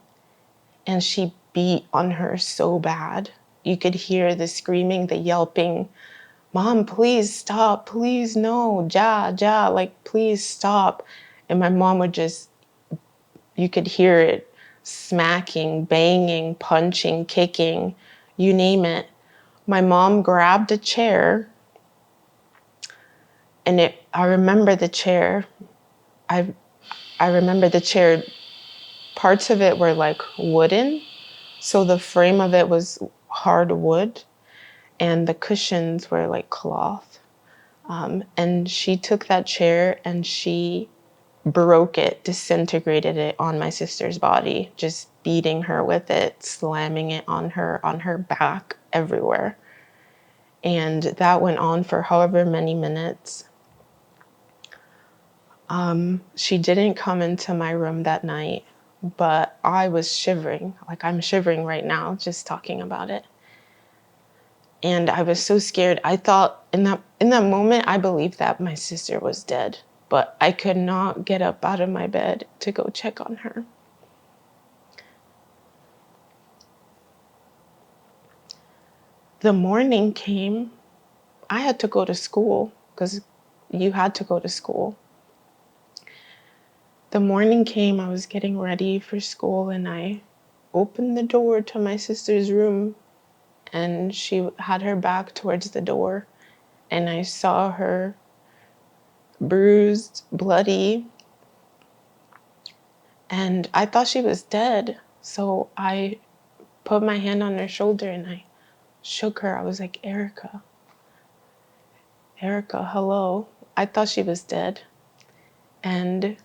and she beat on her so bad. You could hear the screaming, the yelping. Mom, please stop. Please, no. Ja, ja, like, please stop. And my mom would just, you could hear it smacking, banging, punching, kicking, you name it. My mom grabbed a chair, and I remember the chair. I remember the chair, parts of it were like wooden. So the frame of it was hard wood and the cushions were like cloth. And she took that chair and she broke it, disintegrated it on my sister's body, just beating her with it, slamming it on her back, everywhere. And that went on for however many minutes. She didn't come into my room that night, but I was shivering. Like, I'm shivering right now just talking about it. And I was so scared. I thought in that moment, I believed that my sister was dead, but I could not get up out of my bed to go check on her. The morning came. I had to go to school because you had to go to school. The morning came, I was getting ready for school, and I opened the door to my sister's room, and she had her back towards the door, and I saw her bruised, bloody, and I thought she was dead. So I put my hand on her shoulder and I shook her. I was like, Erica, Erica, hello. I thought she was dead. And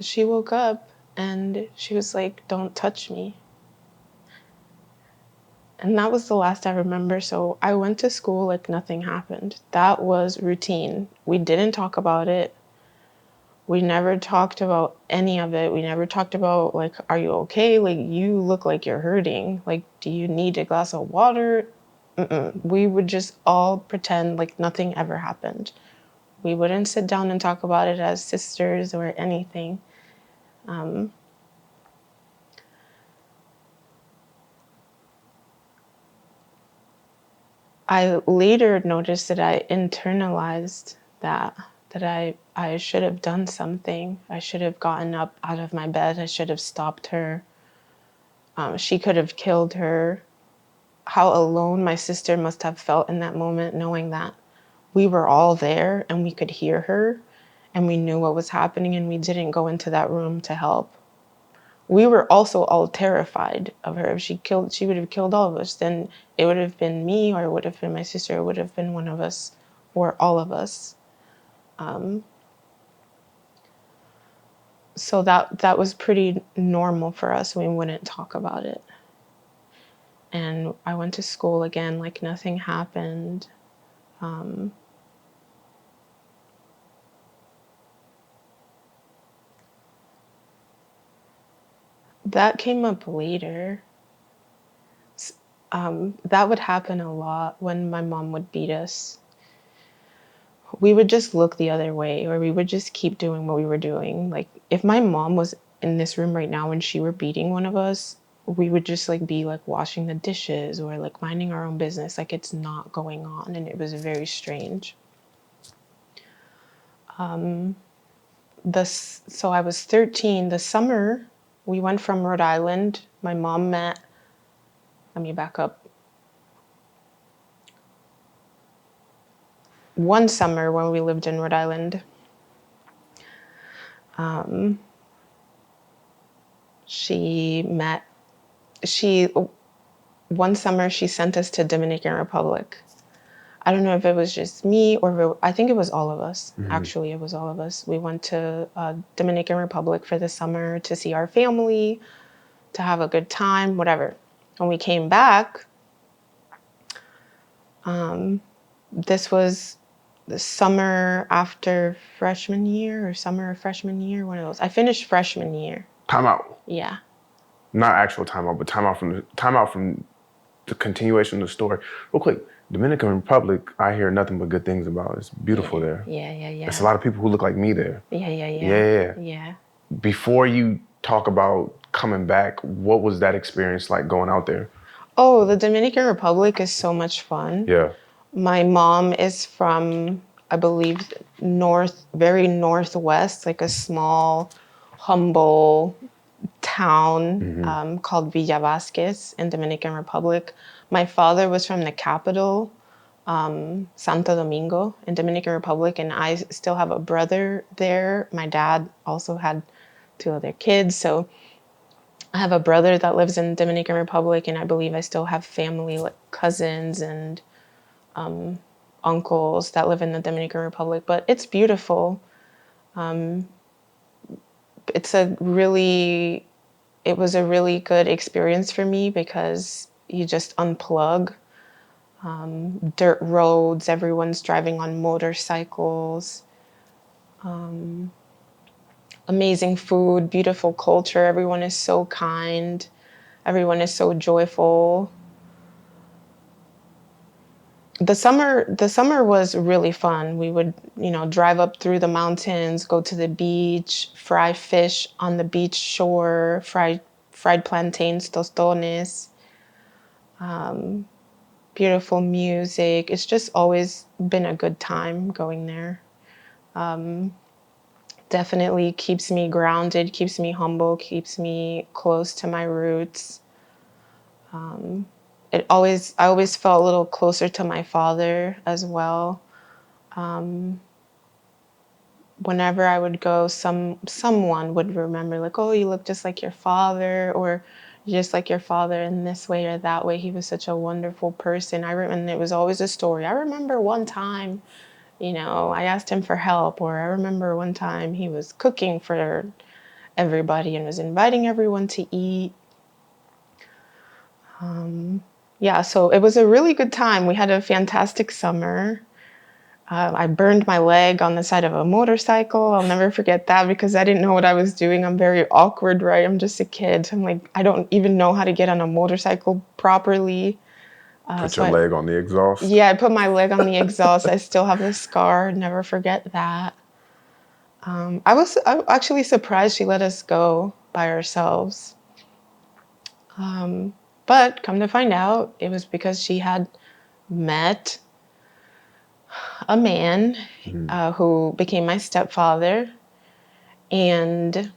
she woke up and she was like, don't touch me. And that was the last I remember. So I went to school like nothing happened. That was routine. We didn't talk about it. We never talked about any of it. We never talked about, like, are you okay? Like, you look like you're hurting. Like, do you need a glass of water? We would just all pretend like nothing ever happened. We wouldn't sit down and talk about it as sisters or anything. I later noticed that I internalized that I should have done something. I should have gotten up out of my bed. I should have stopped her. She could have killed her. How alone my sister must have felt in that moment, knowing that we were all there and we could hear her and we knew what was happening and we didn't go into that room to help. We were also all terrified of her. If she would have killed all of us. Then it would have been me, or it would have been my sister, it would have been one of us, or all of us. So that was pretty normal for us. We wouldn't talk about it. And I went to school again like nothing happened. That came up later. That would happen a lot when my mom would beat us. We would just look the other way, or we would just keep doing what we were doing. Like, if my mom was in this room right now and she were beating one of us, we would just like be like washing the dishes or like minding our own business, like it's not going on. And it was very strange. So I was 13. The summer we went from Rhode Island, my mom met, let me back up. One summer when we lived in Rhode Island, one summer she sent us to Dominican Republic. I don't know if it was just me or I think it was all of us. Actually, it was all of us. We went to Dominican Republic for the summer to see our family, to have a good time, whatever. When we came back, this was the summer after freshman year or summer of freshman year, one of those. I finished freshman year. Time out. Yeah. Not actual time out, but time out from the continuation of the story. Real quick, Dominican Republic, I hear nothing but good things about. It's beautiful there. Yeah. There's a lot of people who look like me there. Yeah. Before you talk about coming back, what was that experience like going out there? Oh, the Dominican Republic is so much fun. Yeah. My mom is from, I believe, very northwest, like a small, humble town called Villa Vasquez in Dominican Republic. My father was from the capital, Santo Domingo in Dominican Republic, and I still have a brother there. My dad also had 2 other kids, so I have a brother that lives in Dominican Republic, and I believe I still have family, like cousins and uncles that live in the Dominican Republic. But it's beautiful. It was a really good experience for me because you just unplug. Dirt roads, everyone's driving on motorcycles. Amazing food, beautiful culture. Everyone is so kind. Everyone is so joyful. The summer was really fun. We would, drive up through the mountains, go to the beach, fry fish on the beach shore, fried plantains, tostones, beautiful music. It's just always been a good time going there. definitely keeps me grounded, keeps me humble, keeps me close to my roots. I always felt a little closer to my father as well. Whenever I would go, someone would remember, like, oh, you look just like your father, or just like your father in this way or that way. He was such a wonderful person. And it was always a story. I remember one time, I asked him for help, or I remember one time he was cooking for everybody and was inviting everyone to eat. Yeah, so it was a really good time. We had a fantastic summer. I burned my leg on the side of a motorcycle. I'll never forget that because I didn't know what I was doing. I'm very awkward, right? I'm just a kid. So I'm like, I don't even know how to get on a motorcycle properly. Put your leg on the exhaust. Yeah, I put my leg on the exhaust. I still have the scar. Never forget that. I'm actually surprised she let us go by ourselves. But come to find out, it was because she had met a man who became my stepfather. And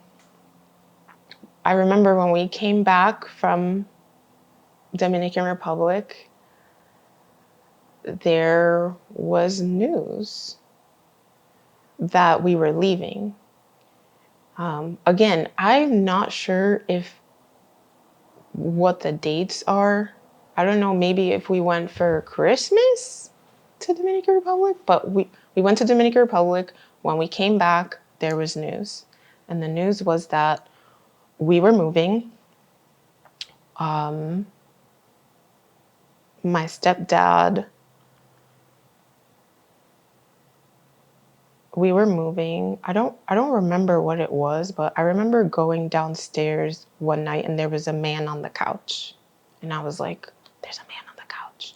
I remember when we came back from Dominican Republic, there was news that we were leaving. Again, I'm not sure if what the dates are. I don't know, maybe if we went for Christmas to Dominican Republic, but we went to Dominican Republic. When we came back, there was news. And the news was that we were moving. My stepdad, we were moving. I don't remember what it was, but I remember going downstairs one night and there was a man on the couch. And I was like, there's a man on the couch.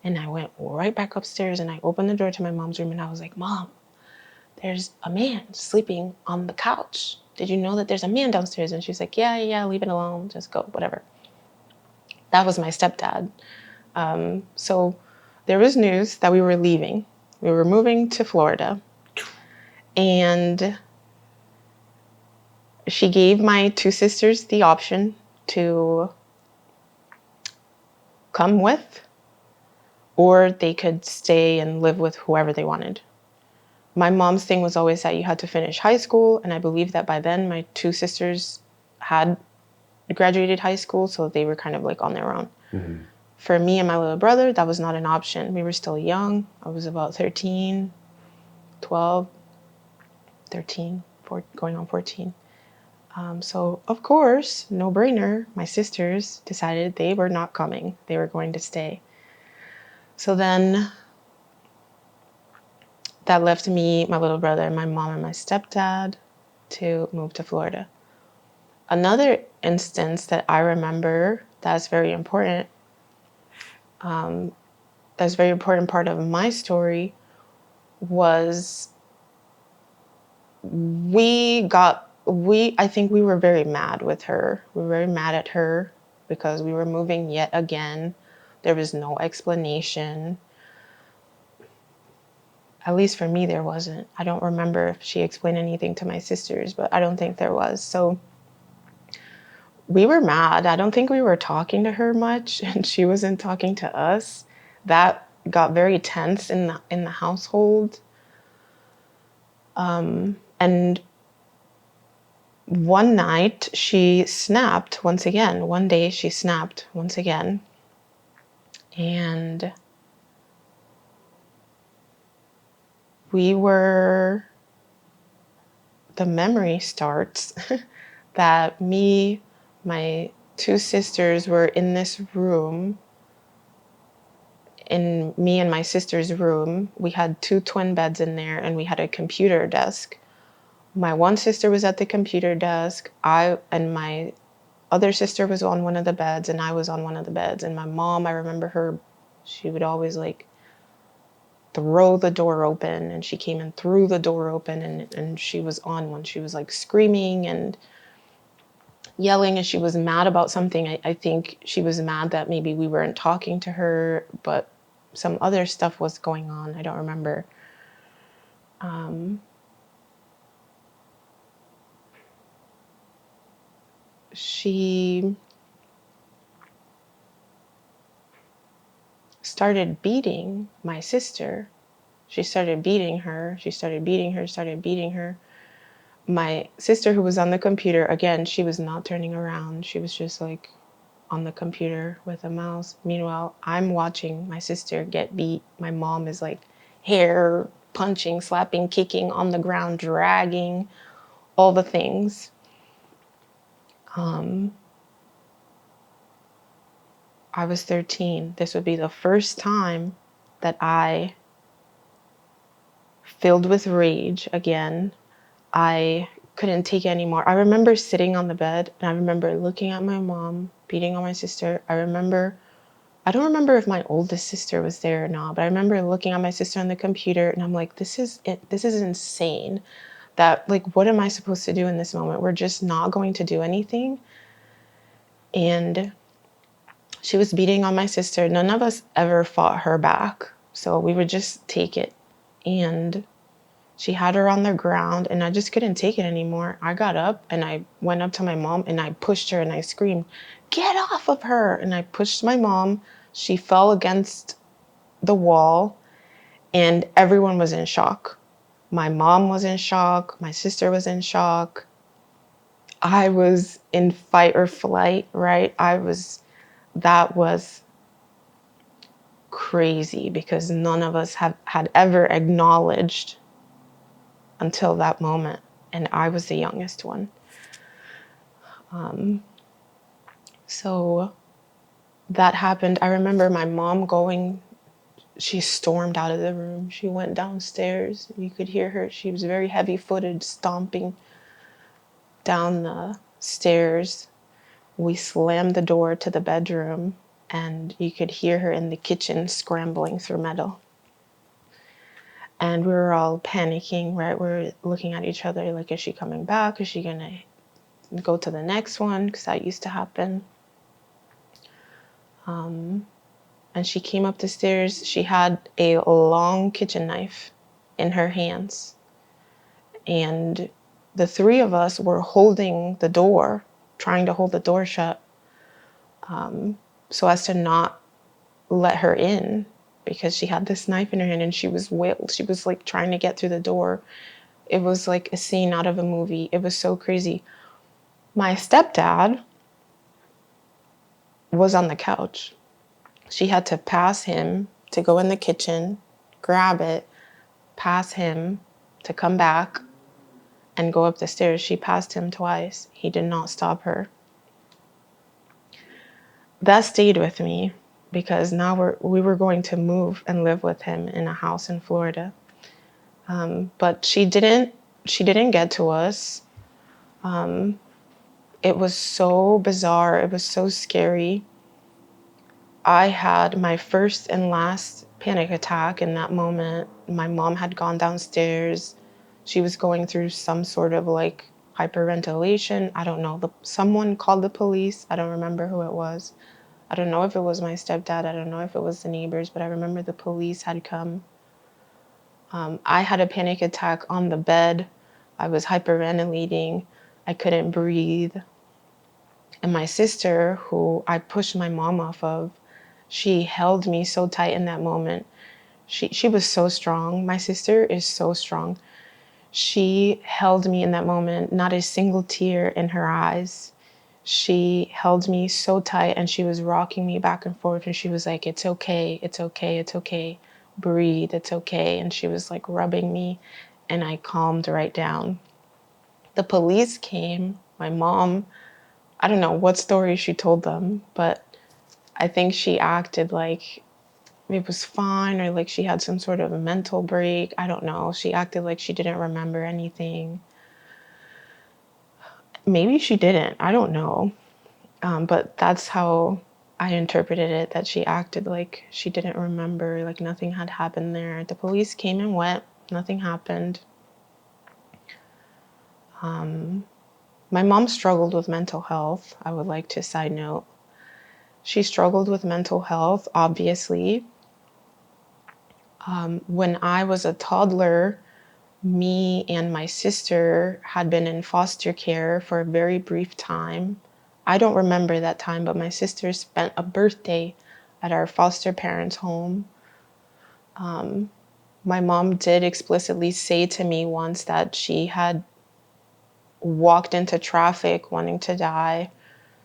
And I went right back upstairs and I opened the door to my mom's room and I was like, Mom, there's a man sleeping on the couch. Did you know that there's a man downstairs? And she's like, yeah, leave it alone. Just go, whatever. That was my stepdad. So there was news that we were leaving. We were moving to Florida. And she gave my two sisters the option to come with, or they could stay and live with whoever they wanted. My mom's thing was always that you had to finish high school, and I believe that by then my two sisters had graduated high school, so they were kind of like on their own. For me and my little brother, that was not an option. We were still young. I was about 13, 12, 13, going on 14. So, of course, no brainer, my sisters decided they were not coming. They were going to stay. So then that left me, my little brother, and my mom and my stepdad to move to Florida. Another instance that I remember that's very important, that's a very important part of my story was I think we were very mad with her. We were very mad at her because we were moving yet again. There was no explanation. At least for me, there wasn't. I don't remember if she explained anything to my sisters, but I don't think there was. So we were mad. I don't think we were talking to her much, and she wasn't talking to us. That got very tense in the household. And one night she snapped once again. One day she snapped once again. And the memory starts that my two sisters were in this room. In me and my sister's room, we had two twin beds in there and we had a computer desk. My one sister was at the computer desk. My other sister was on one of the beds and I was on one of the beds. And my mom, I remember her, she would always like throw the door open, and she came and threw the door open and she was on one. She was like screaming and yelling and she was mad about something. I think she was mad that maybe we weren't talking to her, but some other stuff was going on. I don't remember. she started beating my sister. She started beating her. She started beating her, started beating her. My sister, who was on the computer, again, she was not turning around. She was just like on the computer with a mouse. Meanwhile, I'm watching my sister get beat. My mom is like hair punching, slapping, kicking on the ground, dragging, all the things. I was 13. This would be the first time that I, filled with rage again, I couldn't take it anymore. I remember sitting on the bed and I remember looking at my mom beating on my sister. I don't remember if my oldest sister was there or not, but I remember looking at my sister on the computer and I'm like, this is it. This is insane. That, like, what am I supposed to do in this moment? We're just not going to do anything. And she was beating on my sister. None of us ever fought her back. So we would just take it. And she had her on the ground and I just couldn't take it anymore. I got up and I went up to my mom and I pushed her and I screamed, "Get off of her!" And I pushed my mom. She fell against the wall and everyone was in shock. My mom was in shock. My sister was in shock. I was in fight or flight, right? That was crazy because none of us had ever acknowledged until that moment. And I was the youngest one. So that happened. I remember my mom she stormed out of the room. She went downstairs. You could hear her. She was very heavy footed, stomping down the stairs. We slammed the door to the bedroom and you could hear her in the kitchen scrambling through metal. And we were all panicking, right? We were looking at each other like, is she coming back? Is she going to go to the next one? Because that used to happen. And she came up the stairs. She had a long kitchen knife in her hands. And the three of us were holding the door, trying to hold the door shut, so as to not let her in, because she had this knife in her hand and she was like trying to get through the door. It was like a scene out of a movie. It was so crazy. My stepdad was on the couch. She had to pass him to go in the kitchen, grab it, pass him to come back and go up the stairs. She passed him twice. He did not stop her. That stayed with me because now we were going to move and live with him in a house in Florida. But she didn't get to us. It was so bizarre. It was so scary. I had my first and last panic attack in that moment. My mom had gone downstairs. She was going through some sort of like hyperventilation. I don't know. Someone called the police. I don't remember who it was. I don't know if it was my stepdad. I don't know if it was the neighbors, but I remember the police had come. I had a panic attack on the bed. I was hyperventilating. I couldn't breathe. And my sister, who I pushed my mom off of, she held me so tight in that moment. She was so strong. My sister is so strong. She held me in that moment, not a single tear in her eyes. She held me so tight and she was rocking me back and forth and she was like, "It's okay, it's okay, it's okay. Breathe, it's okay." And she was like rubbing me and I calmed right down. The police came. My mom, I don't know what story she told them, but I think she acted like it was fine or like she had some sort of a mental break. I don't know. She acted like she didn't remember anything. Maybe she didn't. I don't know. But that's how I interpreted it, that she acted like she didn't remember, like nothing had happened there. The police came and went. Nothing happened. My mom struggled with mental health. I would like to side note. She struggled with mental health, obviously. When I was a toddler, me and my sister had been in foster care for a very brief time. I don't remember that time, but my sister spent a birthday at our foster parents' home. My mom did explicitly say to me once that she had walked into traffic wanting to die.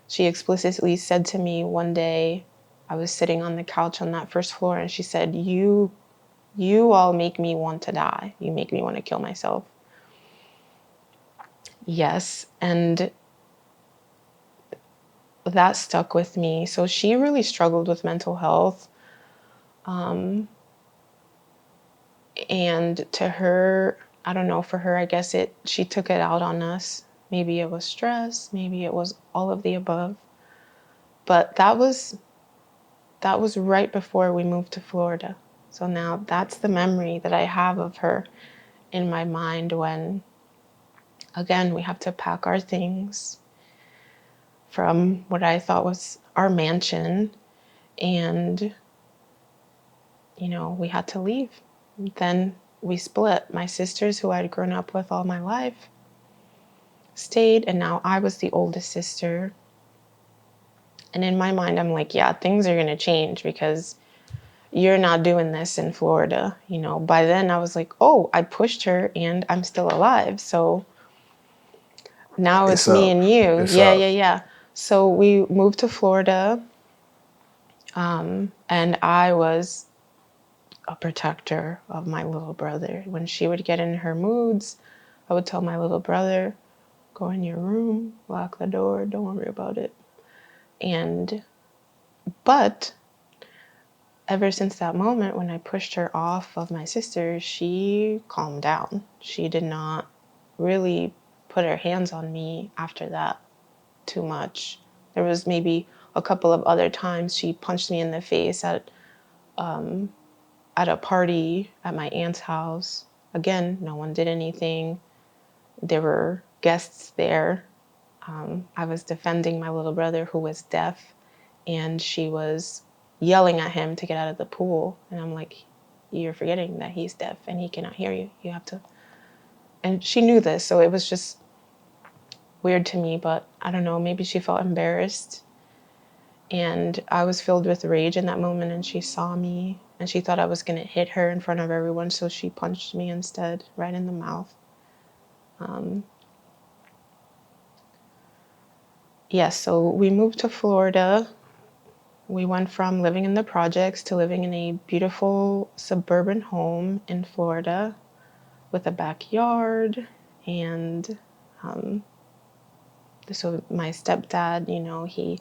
She explicitly said to me one day, I was sitting on the couch on that first floor, and she said, you all make me want to die. You make me want to kill myself. Yes, and that stuck with me. So she really struggled with mental health. And to her, I don't know, for her, I guess she took it out on us. Maybe it was stress, maybe it was all of the above. But that was right before we moved to Florida. So now that's the memory that I have of her in my mind when, again, we have to pack our things from what I thought was our mansion, and, we had to leave. Then we split. My sisters, who I'd grown up with all my life, stayed, and now I was the oldest sister. And in my mind, I'm like, yeah, things are going to change because you're not doing this in Florida. By then I was like, oh, I pushed her and I'm still alive. So now It's it's me up. and you. It's Yeah, up. yeah, yeah. So we moved to Florida, and I was a protector of my little brother. When she would get in her moods, I would tell my little brother, go in your room, lock the door, don't worry about it. But ever since that moment when I pushed her off of my sister, she calmed down. She did not really put her hands on me after that too much. There was maybe a couple of other times she punched me in the face at a party at my aunt's house. Again, no one did anything. There were guests there. I was defending my little brother who was deaf, and she was yelling at him to get out of the pool. And I'm like, you're forgetting that he's deaf and he cannot hear you. You have to. And she knew this, so it was just weird to me, but I don't know, maybe she felt embarrassed. And I was filled with rage in that moment, and she saw me and she thought I was going to hit her in front of everyone, so she punched me instead, right in the mouth. Yes, so we moved to Florida. We went from living in the projects to living in a beautiful suburban home in Florida with a backyard. And so my stepdad, he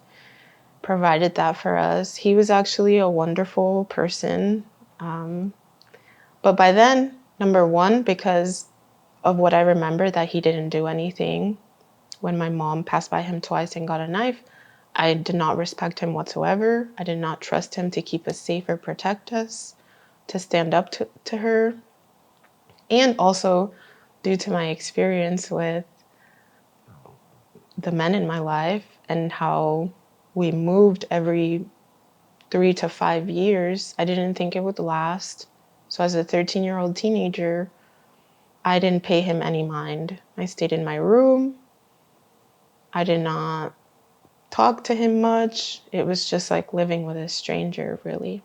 provided that for us. He was actually a wonderful person. But by then, number one, because of what I remember, that he didn't do anything. When my mom passed by him twice and got a knife, I did not respect him whatsoever. I did not trust him to keep us safe or protect us, to stand up to her. And also, due to my experience with the men in my life and how we moved every 3 to 5 years, I didn't think it would last. So as a 13-year-old teenager, I didn't pay him any mind. I stayed in my room. I did not talk to him much. It was just like living with a stranger, really.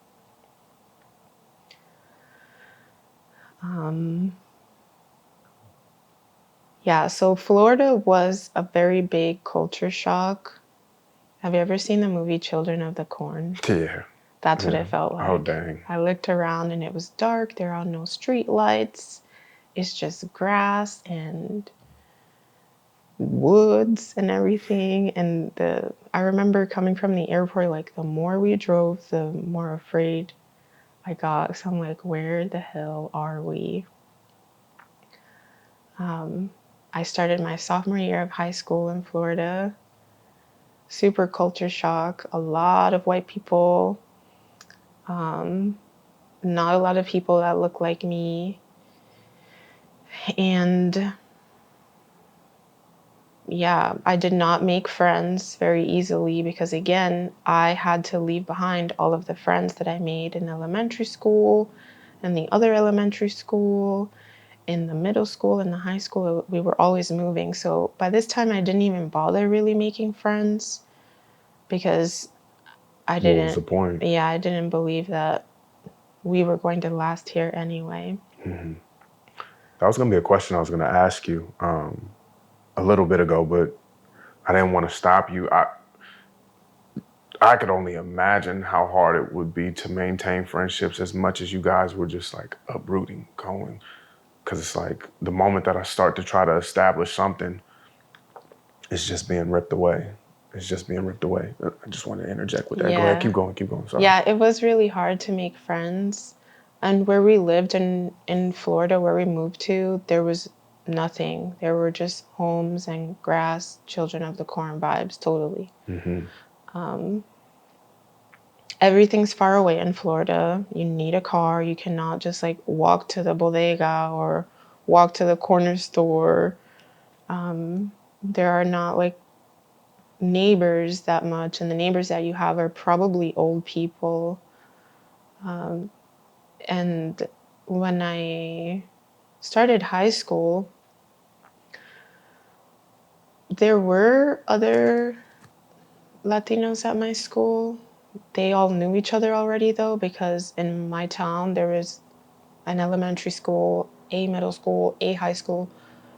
Yeah, so Florida was a very big culture shock. Have you ever seen the movie Children of the Corn? Yeah. That's what Yeah. it felt like. Oh, dang. I looked around and it was dark. There are no street lights. It's just grass and woods and everything. And I remember coming from the airport, like the more we drove, the more afraid I got. So I'm like, where the hell are we? I started my sophomore year of high school in Florida. Super culture shock. A lot of white people. Not a lot of people that look like me. And yeah, I did not make friends very easily because, again, I had to leave behind all of the friends that I made in elementary school and the other elementary school, in the middle school and the high school. We were always moving. So by this time, I didn't even bother really making friends. because I What was the didn't, point? yeah, I didn't believe that we were going to last here anyway. That was going to be a question I was going to ask you a little bit ago, but I didn't want to stop you. I could only imagine how hard it would be to maintain friendships as much as you guys were just like uprooting, going. Because it's like the moment that I start to try to establish something, it's just being ripped away. It's just being ripped away. I just want to interject with that. Go ahead, Yeah. keep going, keep going. Sorry. Yeah, it was really hard to make friends. And where we lived in Florida, where we moved to, there was nothing. There were just homes and grass, children of the corn vibes, totally. Everything's far away in Florida. You need a car. You cannot just like walk to the bodega or walk to the corner store. There are not like neighbors that much, and the neighbors that you have are probably old people. And when I started high school, there were other Latinos at my school. They all knew each other already, though, because in my town there was an elementary school, a middle school, a high school.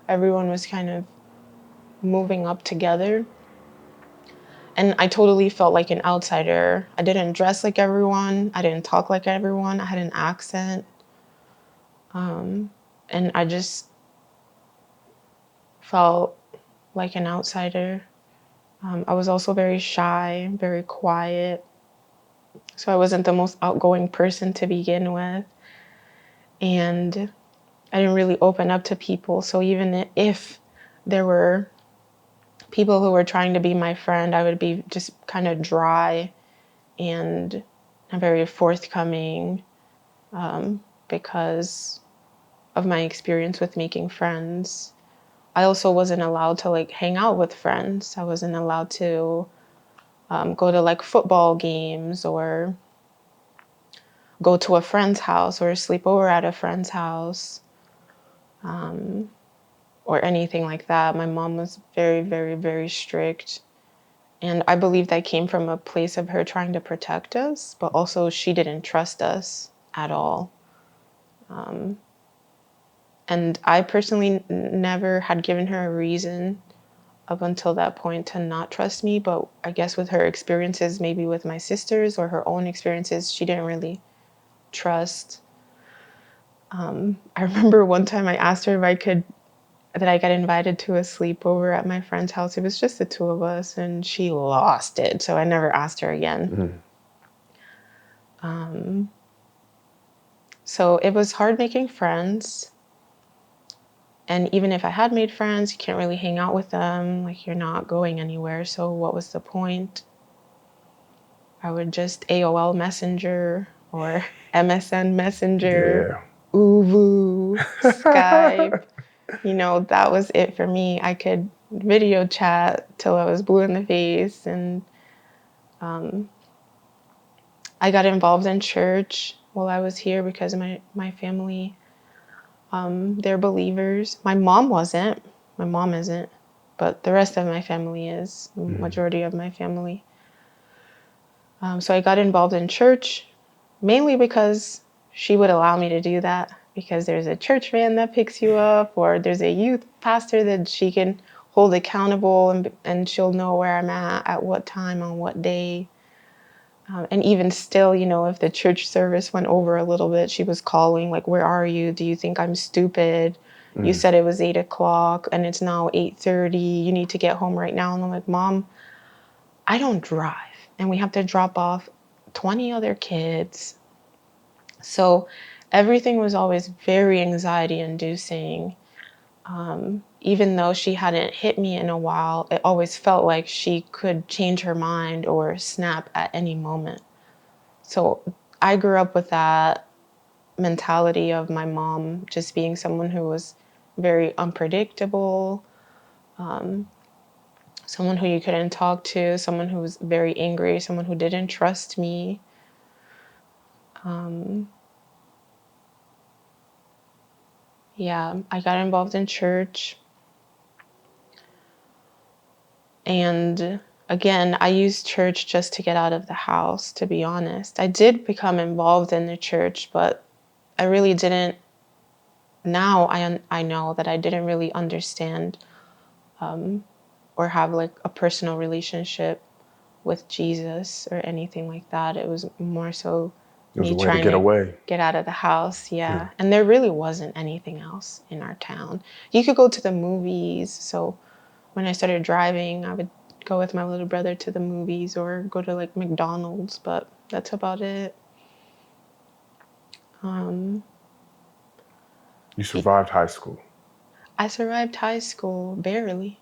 Everyone was kind of moving up together. And I totally felt like an outsider. I didn't dress like everyone. I didn't talk like everyone. I had an accent. And I just felt like an outsider. I was also very shy, very quiet. So I wasn't the most outgoing person to begin with. And I didn't really open up to people. So even if there were people who were trying to be my friend, I would be just kind of dry and very forthcoming because of my experience with making friends. I also wasn't allowed to like hang out with friends. I wasn't allowed to go to like football games or go to a friend's house or sleep over at a friend's house or anything like that. My mom was very, very, very strict. And I believe that came from a place of her trying to protect us, but also she didn't trust us at all. And I personally never had given her a reason up until that point to not trust me. But I guess with her experiences, maybe with my sisters or her own experiences, she didn't really trust. I remember one time I asked her if that I got invited to a sleepover at my friend's house. It was just the two of us, and she lost it. So I never asked her again. So it was hard making friends. And even if I had made friends, you can't really hang out with them. Like, you're not going anywhere. So what was the point? I would just AOL Messenger or MSN Messenger, Yeah. Uvu, Skype. That was it for me. I could video chat till I was blue in the face. And I got involved in church while I was here because my family, they're believers. My mom wasn't. My mom isn't. But the rest of my family is, the majority of my family. So I got involved in church mainly because she would allow me to do that, because there's a church van that picks you up, or there's a youth pastor that she can hold accountable, and she'll know where I'm at what time, on what day. And even still, if the church service went over a little bit, she was calling, like, where are you? Do you think I'm stupid? You said it was 8:00 and it's now 8:30. You need to get home right now. And I'm like, Mom, I don't drive. And we have to drop off 20 other kids. So everything was always very anxiety inducing. Even though she hadn't hit me in a while, it always felt like she could change her mind or snap at any moment. So I grew up with that mentality of my mom just being someone who was very unpredictable, someone who you couldn't talk to, someone who was very angry, someone who didn't trust me. Yeah, I got involved in church. And again, I used church just to get out of the house, to be honest. I did become involved in the church, but I really didn't. Now I know that I didn't really understand or have like a personal relationship with Jesus or anything like that. It was more so It was a me way to trying get to away. get out of the house. Yeah. Yeah. And there really wasn't anything else in our town. You could go to the movies. So when I started driving, I would go with my little brother to the movies or go to like McDonald's, but that's about it. You survived high school. I survived high school barely.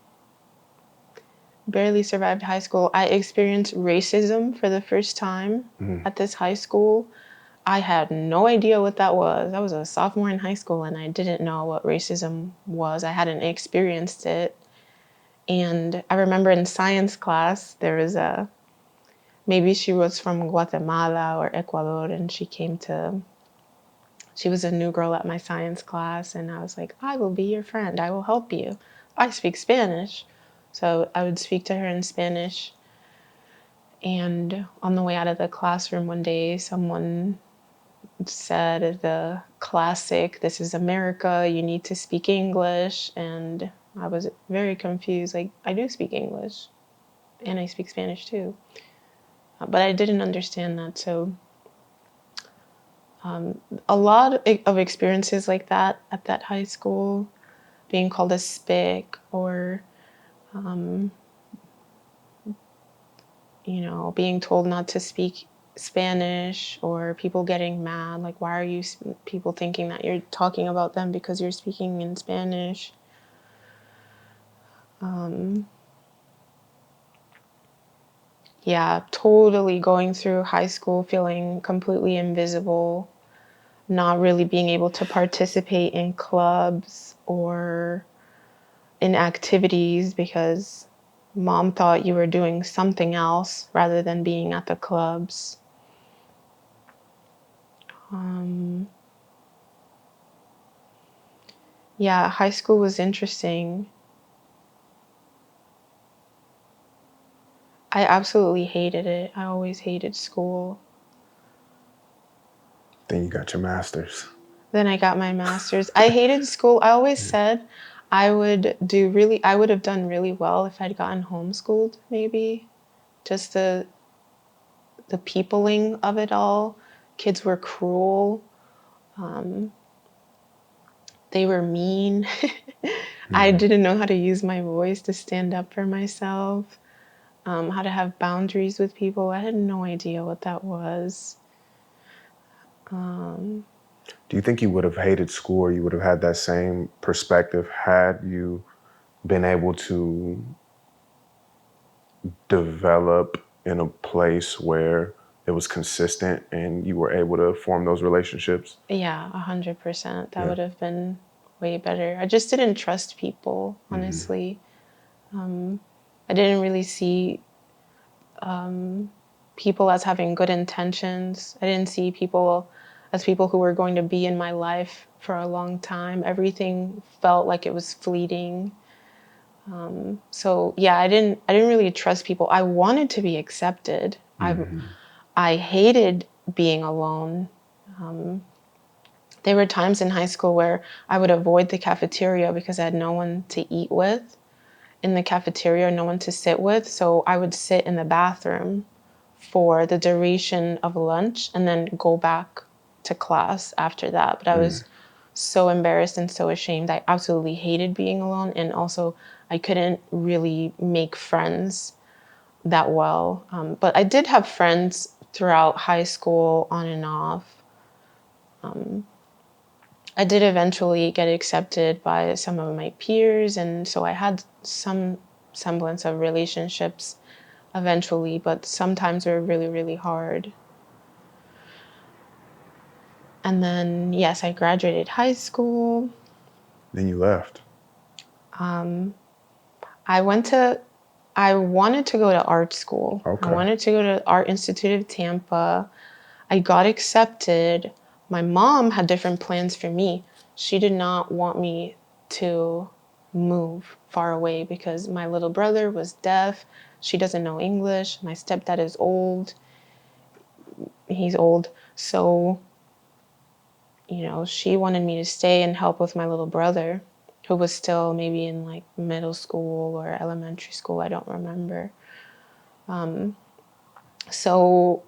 Barely survived high school. I experienced racism for the first time at this high school. I had no idea what that was. I was a sophomore in high school and I didn't know what racism was. I hadn't experienced it. And I remember in science class, there was maybe she was from Guatemala or Ecuador, and she was a new girl at my science class. And I was like, I will be your friend. I will help you. I speak Spanish. So I would speak to her in Spanish. And on the way out of the classroom one day, someone said the classic, "This is America, you need to speak English." And I was very confused. Like, I do speak English and I speak Spanish too. But I didn't understand that. So a lot of experiences like that at that high school, being called a spick or, being told not to speak Spanish or people getting mad. Like, why are you people thinking that you're talking about them because you're speaking in Spanish? Yeah, totally going through high school feeling completely invisible, not really being able to participate in clubs or in activities because mom thought you were doing something else rather than being at the clubs. Yeah, high school was interesting. I absolutely hated it. I always hated school. Then you got your master's. Then I got my master's. I hated school. I always said I would have done really well if I'd gotten homeschooled, maybe. Just the peopling of it all. Kids were cruel. They were mean. I didn't know how to use my voice to stand up for myself, how to have boundaries with people. I had no idea what that was. Do you think you would have hated school or you would have had that same perspective had you been able to develop in a place where it was consistent and you were able to form those relationships? Yeah, 100%. That Yeah. would have been way better. I just didn't trust people, honestly. I didn't really see people as having good intentions. I didn't see people as people who were going to be in my life for a long time. Everything felt like it was fleeting. So yeah, I didn't really trust people. I wanted to be accepted. I hated being alone. There were times in high school where I would avoid the cafeteria because I had no one to eat with in the cafeteria, no one to sit with. So I would sit in the bathroom for the duration of lunch and then go back to class after that. But I was so embarrassed and so ashamed. I absolutely hated being alone. And also, I couldn't really make friends that well. But I did have friends throughout high school on and off. I did eventually get accepted by some of my peers, and so I had some semblance of relationships eventually, but sometimes they were really, really hard. And then, yes, I graduated high school. Then you left. I went to, I wanted to go to art school. I Okay. wanted to go to Art Institute of Tampa. I got accepted. My mom had different plans for me. She did not want me to move far away because my little brother was deaf. she doesn't know English. My stepdad is old. He's old. So, she wanted me to stay and help with my little brother, who was still maybe in like middle school or elementary school. I don't remember. So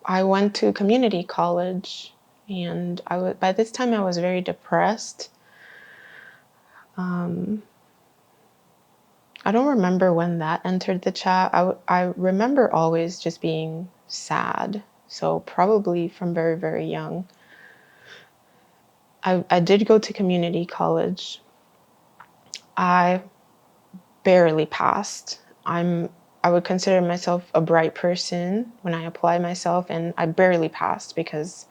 I went to community college, and by this time I was very depressed. I don't remember when that entered the chat. I remember always just being sad. So probably from very, very young. I did go to community college. I barely passed. I would consider myself a bright person when I apply myself, and I barely passed because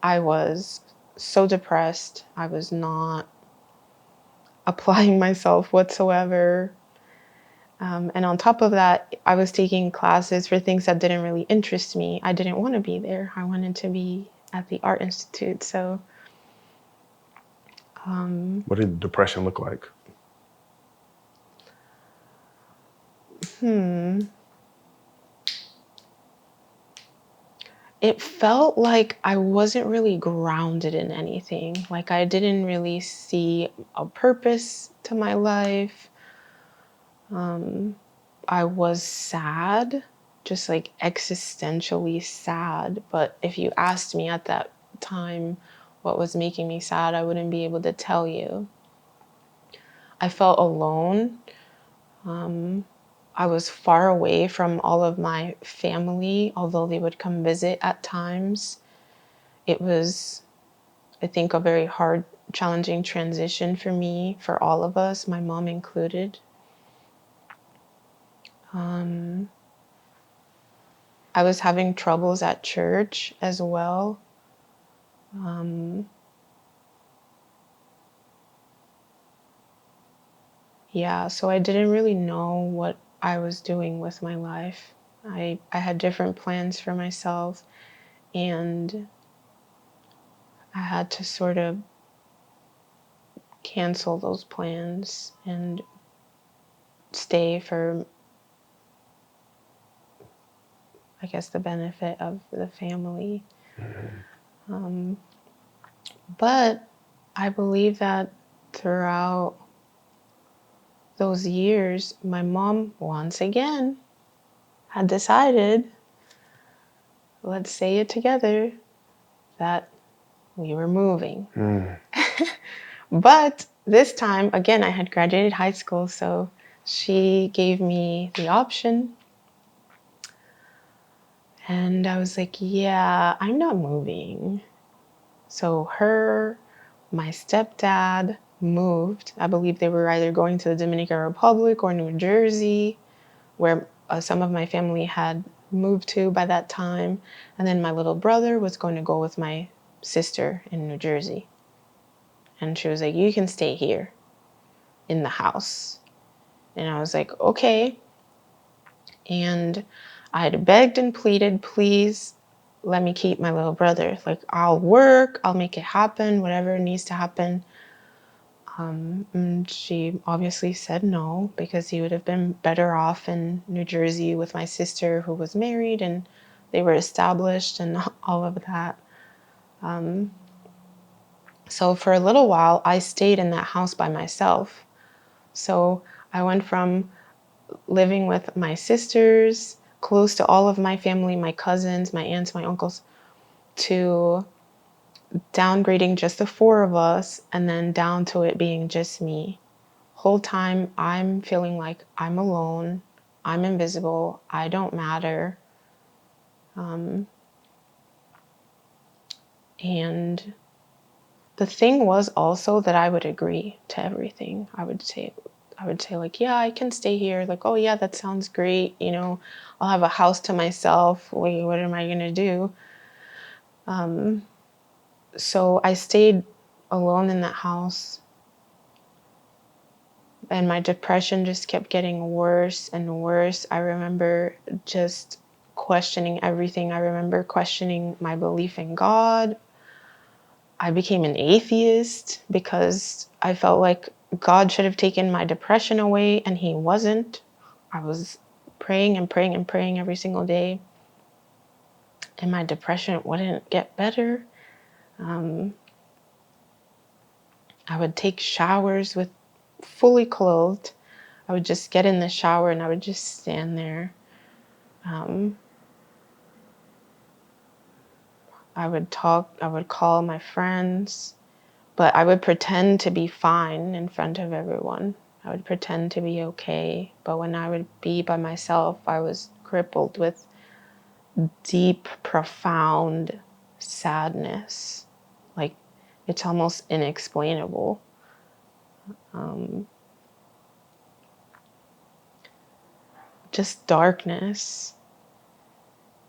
I was so depressed. I was not applying myself whatsoever. And on top of that, I was taking classes for things that didn't really interest me. I didn't want to be there. I wanted to be at the Art Institute. So, What did depression look like? it felt like I wasn't really grounded in anything. Like I didn't really see a purpose to my life. I was sad, just like existentially sad. But if you asked me at that time what was making me sad, I wouldn't be able to tell you. I felt alone. I was far away from all of my family, although they would come visit at times. It was, I think, a very hard, challenging transition for me, for all of us, my mom included. I was having troubles at church as well. Yeah, so I didn't really know what I was doing with my life. I had different plans for myself, and I had to sort of cancel those plans and stay for, I guess, the benefit of the family. But I believe that throughout those years, my mom, once again, had decided, let's say it together, that we were moving. But this time, again, I had graduated high school, so she gave me the option. And I was like, yeah, I'm not moving. So my stepdad moved. I believe they were either going to the Dominican Republic or New Jersey, where some of my family had moved to by that time. And then my little brother was going to go with my sister in New Jersey. And she was like, you can stay here in the house. And I was like, okay. And I had begged and pleaded, please let me keep my little brother. Like, I'll work, I'll make it happen, whatever needs to happen. And she obviously said no, because he would have been better off in New Jersey with my sister, who was married and they were established and all of that. So for a little while, I stayed in that house by myself. So I went from living with my sisters, close to all of my family, my cousins, my aunts, my uncles, to downgrading just the four of us, and then down to it being just me. Whole time I'm feeling like I'm alone, I'm invisible, I don't matter. And the thing was also that I would agree to everything. I would say like, yeah, I can stay here. Like, oh yeah, that sounds great. I'll have a house to myself. Wait, what am I gonna do? So I stayed alone in that house, and my depression just kept getting worse and worse. I remember just questioning everything. I remember questioning my belief in God. I became an atheist because I felt like God should have taken my depression away, and he wasn't. I was praying and praying and praying every single day, and my depression wouldn't get better. I would take showers with fully clothed. I would just get in the shower and I would just stand there. I would talk, I would call my friends, but I would pretend to be fine in front of everyone. I would pretend to be okay. But when I would be by myself, I was crippled with deep, profound sadness. Like, it's almost inexplainable. Just darkness,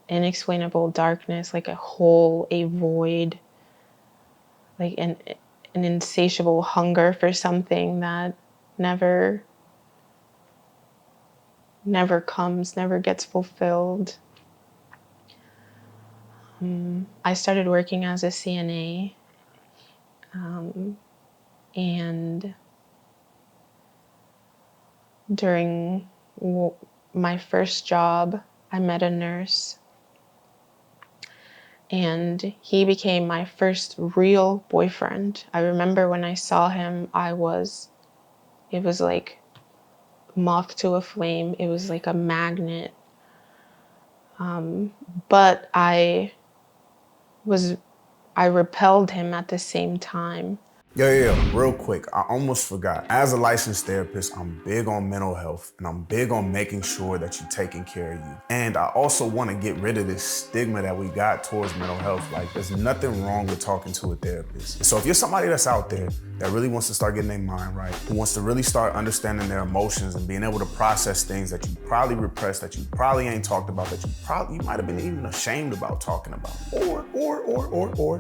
inexplainable darkness, like a hole, a void, like an insatiable hunger for something that never never comes, never gets fulfilled. I started working as a CNA, and during my first job, I met a nurse, and he became my first real boyfriend. I remember when I saw him, it was like moth to a flame. It was like a magnet. But was, I repelled him at the same time. Yo, real quick, I almost forgot. As a licensed therapist, I'm big on mental health and I'm big on making sure that you're taking care of you. And I also want to get rid of this stigma that we got towards mental health. Like, there's nothing wrong with talking to a therapist. So if you're somebody that's out there that really wants to start getting their mind right, who wants to really start understanding their emotions and being able to process things that you probably repressed, that you probably ain't talked about, that you might have been even ashamed about talking about. Or,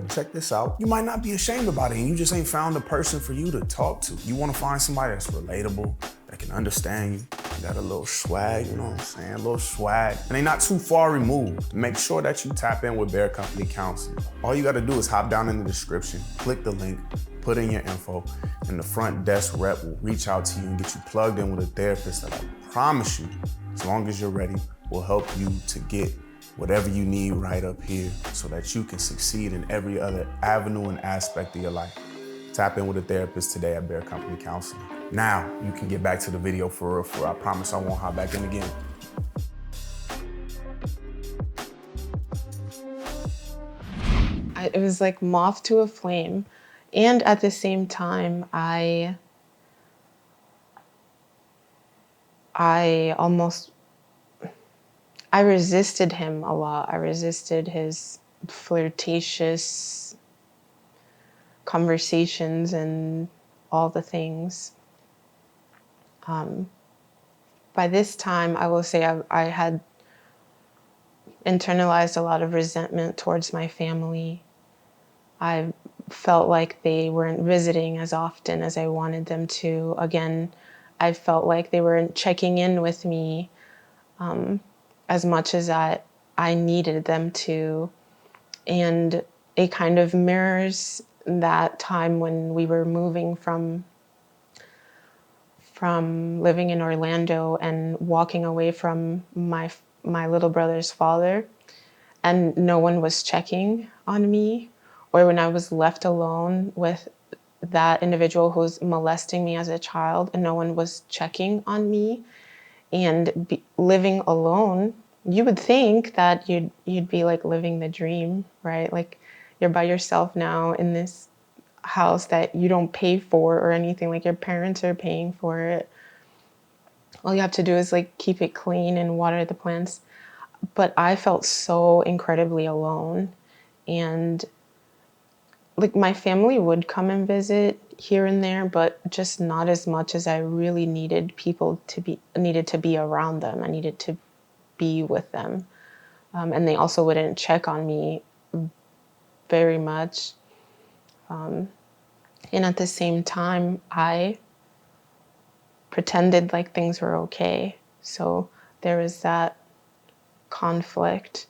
check this out, you might not be ashamed about it and you just ain't found a person for you to talk to. You want to find somebody that's relatable, that can understand you, got a little swag, you know what I'm saying, a little swag, and they not too far removed. Make sure that you tap in with Bear Company Counseling. All you got to do is hop down in the description, click the link, put in your info, and the front desk rep will reach out to you and get you plugged in with a therapist that I promise you, as long as you're ready, will help you to get whatever you need right up here so that you can succeed in every other avenue and aspect of your life. Tap in with a therapist today at Bear Company Counseling. Now you can get back to the video for real. I promise I won't hop back in again. It was like moth to a flame. And at the same time, I resisted him a lot. I resisted his flirtatious conversations and all the things. By this time, I will say I had internalized a lot of resentment towards my family. I felt like they weren't visiting as often as I wanted them to. Again, I felt like they weren't checking in with me as much as I needed them to. And it kind of mirrors that time when we were moving from living in Orlando and walking away from my little brother's father, and no one was checking on me, or when I was left alone with that individual who was molesting me as a child and no one was checking on me, and living alone. You would think that you'd be like living the dream, right? Like, you're by yourself now in this house that you don't pay for or anything, like your parents are paying for it. All you have to do is like keep it clean and water the plants. But I felt so incredibly alone, and like my family would come and visit here and there, but just not as much as I really needed to be around them. I needed to be with them. And they also wouldn't check on me very much. And at the same time, I pretended like things were okay. So there was that conflict.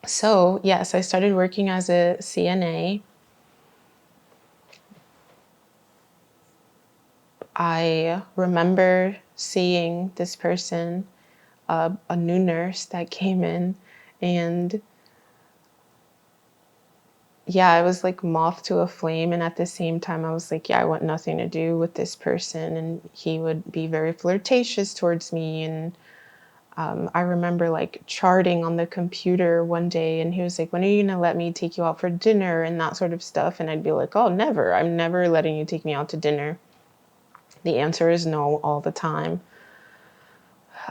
So yes, I started working as a CNA. I remember seeing this person, a new nurse that came in, and yeah, I was like moth to a flame. And at the same time, I was like, yeah, I want nothing to do with this person. And he would be very flirtatious towards me. And I remember like charting on the computer one day, and he was like, when are you gonna let me take you out for dinner and that sort of stuff? And I'd be like, oh, never. I'm never letting you take me out to dinner. The answer is no all the time.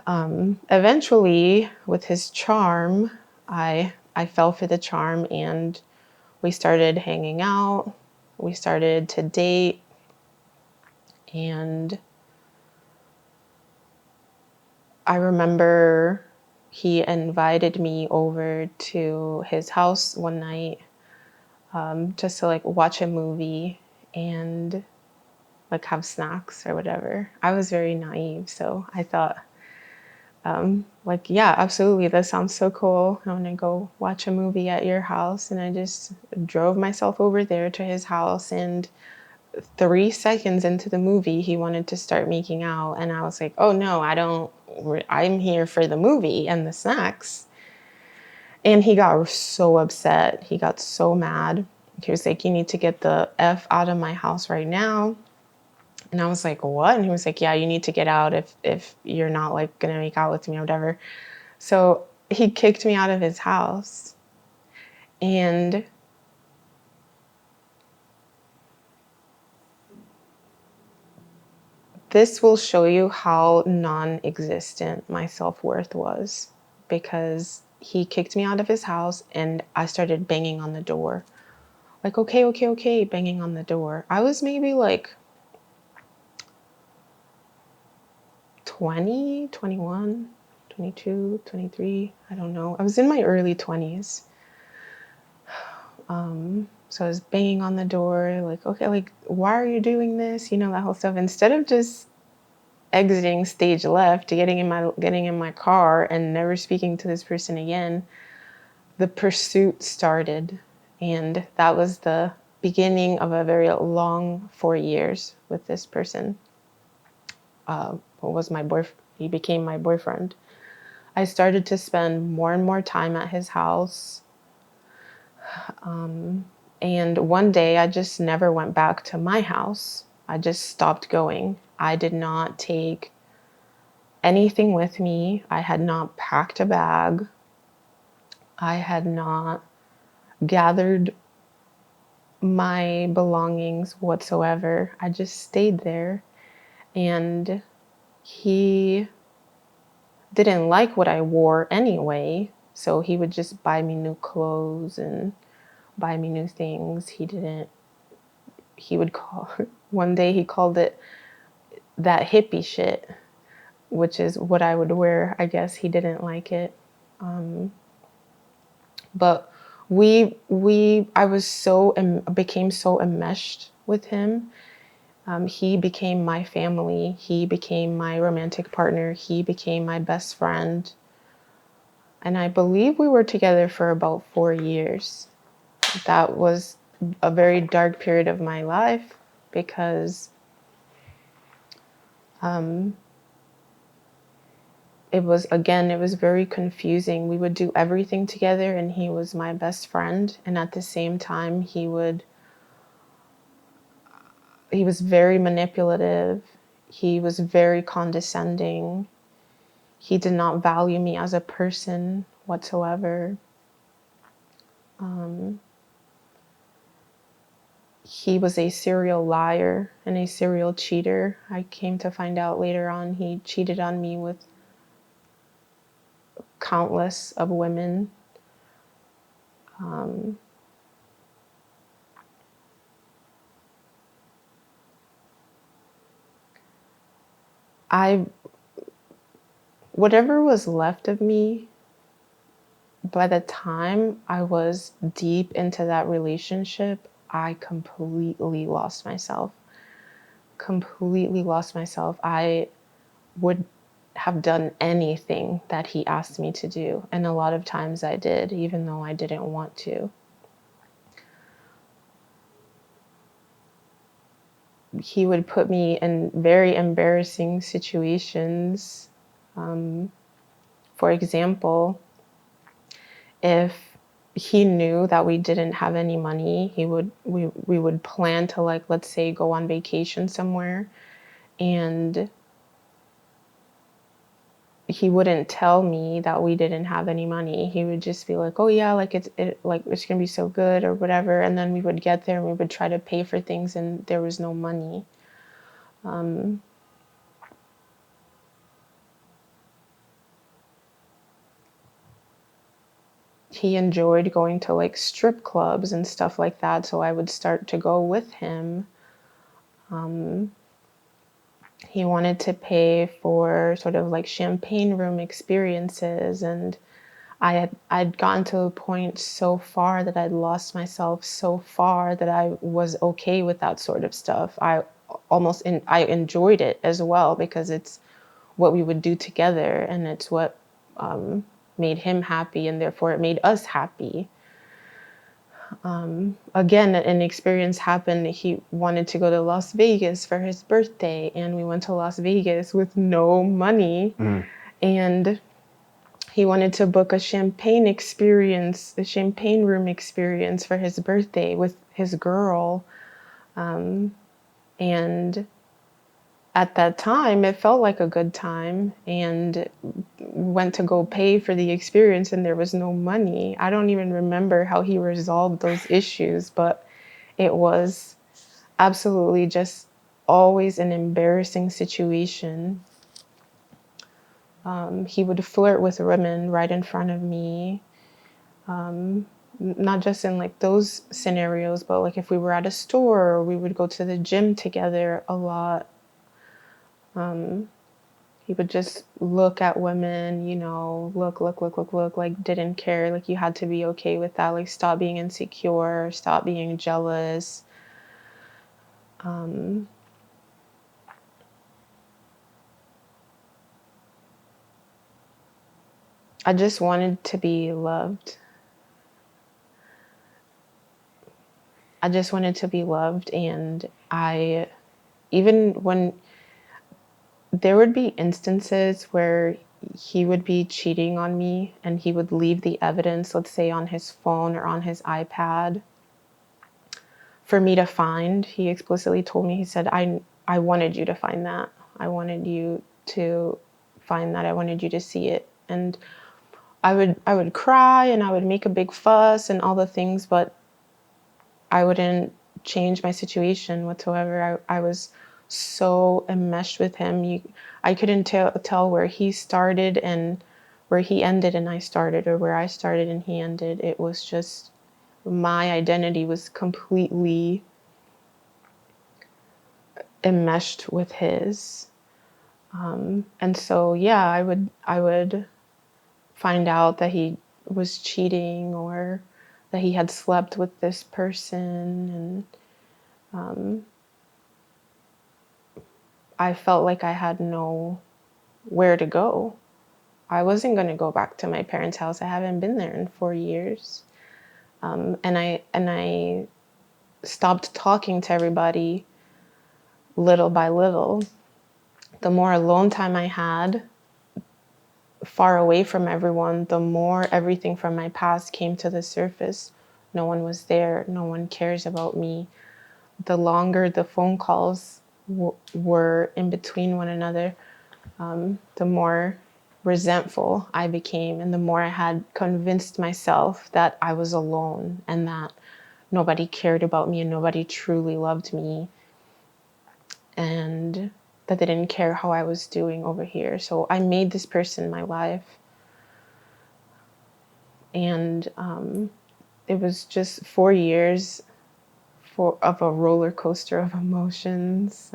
Eventually, with his charm, I fell for the charm, and we started hanging out. We started to date, and I remember he invited me over to his house one night, just to like watch a movie and like have snacks or whatever. I was very naive, so I thought, like, yeah, absolutely, that sounds so cool. I want to go watch a movie at your house. And I just drove myself over there to his house, and 3 seconds into the movie, he wanted to start making out. And I was like, oh no, I'm here for the movie and the snacks. And he got so upset. He got so mad. He was like, you need to get the F out of my house right now. And I was like, what? And he was like, yeah, you need to get out if you're not like gonna make out with me or whatever. So he kicked me out of his house. And this will show you how non-existent my self-worth was, because he kicked me out of his house and I started banging on the door. Like, okay, okay, okay, banging on the door. I was maybe like 20, 21, 22, 23. I don't know. I was in my early 20s. So I was banging on the door, like, okay, like, why are you doing this? You know, that whole stuff. Instead of just exiting stage left, getting in my car and never speaking to this person again, the pursuit started. And that was the beginning of a very long 4 years with this person. What was my boyfriend? He became my boyfriend. I started to spend more and more time at his house. And one day I just never went back to my house. I just stopped going. I did not take anything with me. I had not packed a bag. I had not gathered my belongings whatsoever. I just stayed there. And he didn't like what I wore anyway. So he would just buy me new clothes and buy me new things. He would call, one day he called it that hippie shit, which is what I would wear. I guess he didn't like it. But I was became so enmeshed with him. He became my family. He became my romantic partner. He became my best friend. And I believe we were together for about 4 years. That was a very dark period of my life, because it was very confusing. We would do everything together, and he was my best friend. And at the same time, he was very manipulative. He was very condescending. He did not value me as a person whatsoever. He was a serial liar and a serial cheater. I came to find out later on he cheated on me with countless of women. I Whatever was left of me, by the time I was deep into that relationship, I completely lost myself. Completely lost myself. I would have done anything that he asked me to do. And a lot of times I did, even though I didn't want to. he would put me in very embarrassing situations. For example, if he knew that we didn't have any money, we would plan to, like, let's say, go on vacation somewhere, and he wouldn't tell me that we didn't have any money. He would just be like, "Oh yeah, like like it's gonna be so good," or whatever. And then we would get there and we would try to pay for things, and there was no money. He enjoyed going to like strip clubs and stuff like that, so I would start to go with him. He wanted to pay for sort of like champagne room experiences, and I'd gotten to a point so far that I'd lost myself so far that I was okay with that sort of stuff. I enjoyed it as well because it's what we would do together, and it's what made him happy, and therefore it made us happy. Again, an experience happened. He wanted to go to Las Vegas for his birthday, and we went to Las Vegas with no money. And he wanted to book a champagne experience, a champagne room experience for his birthday with his girl. And at that time, it felt like a good time, and went to go pay for the experience, and there was no money. I don't even remember how he resolved those issues, but it was absolutely just always an embarrassing situation. He would flirt with women right in front of me, not just in like those scenarios, but like if we were at a store, or we would go to the gym together a lot. He would just look at women, look, like didn't care. Like you had to be okay with that. Like stop being insecure, stop being jealous. I just wanted to be loved. I just wanted to be loved. And even when there would be instances where he would be cheating on me and he would leave the evidence, let's say on his phone or on his iPad, for me to find. He explicitly told me, he said, I wanted you to find that. I wanted you to find that. I wanted you to see it. And I would cry and I would make a big fuss and all the things, but I wouldn't change my situation whatsoever. I was so enmeshed with him. I couldn't tell where he started and where he ended and I started, or where I started and he ended. It was just, my identity was completely enmeshed with his. And so, yeah, I would find out that he was cheating, or that he had slept with this person, and I felt like I had nowhere to go. I wasn't going to go back to my parents' house. I haven't been there in 4 years. And I stopped talking to everybody little by little. The more alone time I had, far away from everyone, the more everything from my past came to the surface. No one was there. No one cares about me. The longer the phone calls were in between one another, the more resentful I became, and the more I had convinced myself that I was alone and that nobody cared about me and nobody truly loved me, and that they didn't care how I was doing over here. So I made this person my life. And it was just 4 years of a roller coaster of emotions.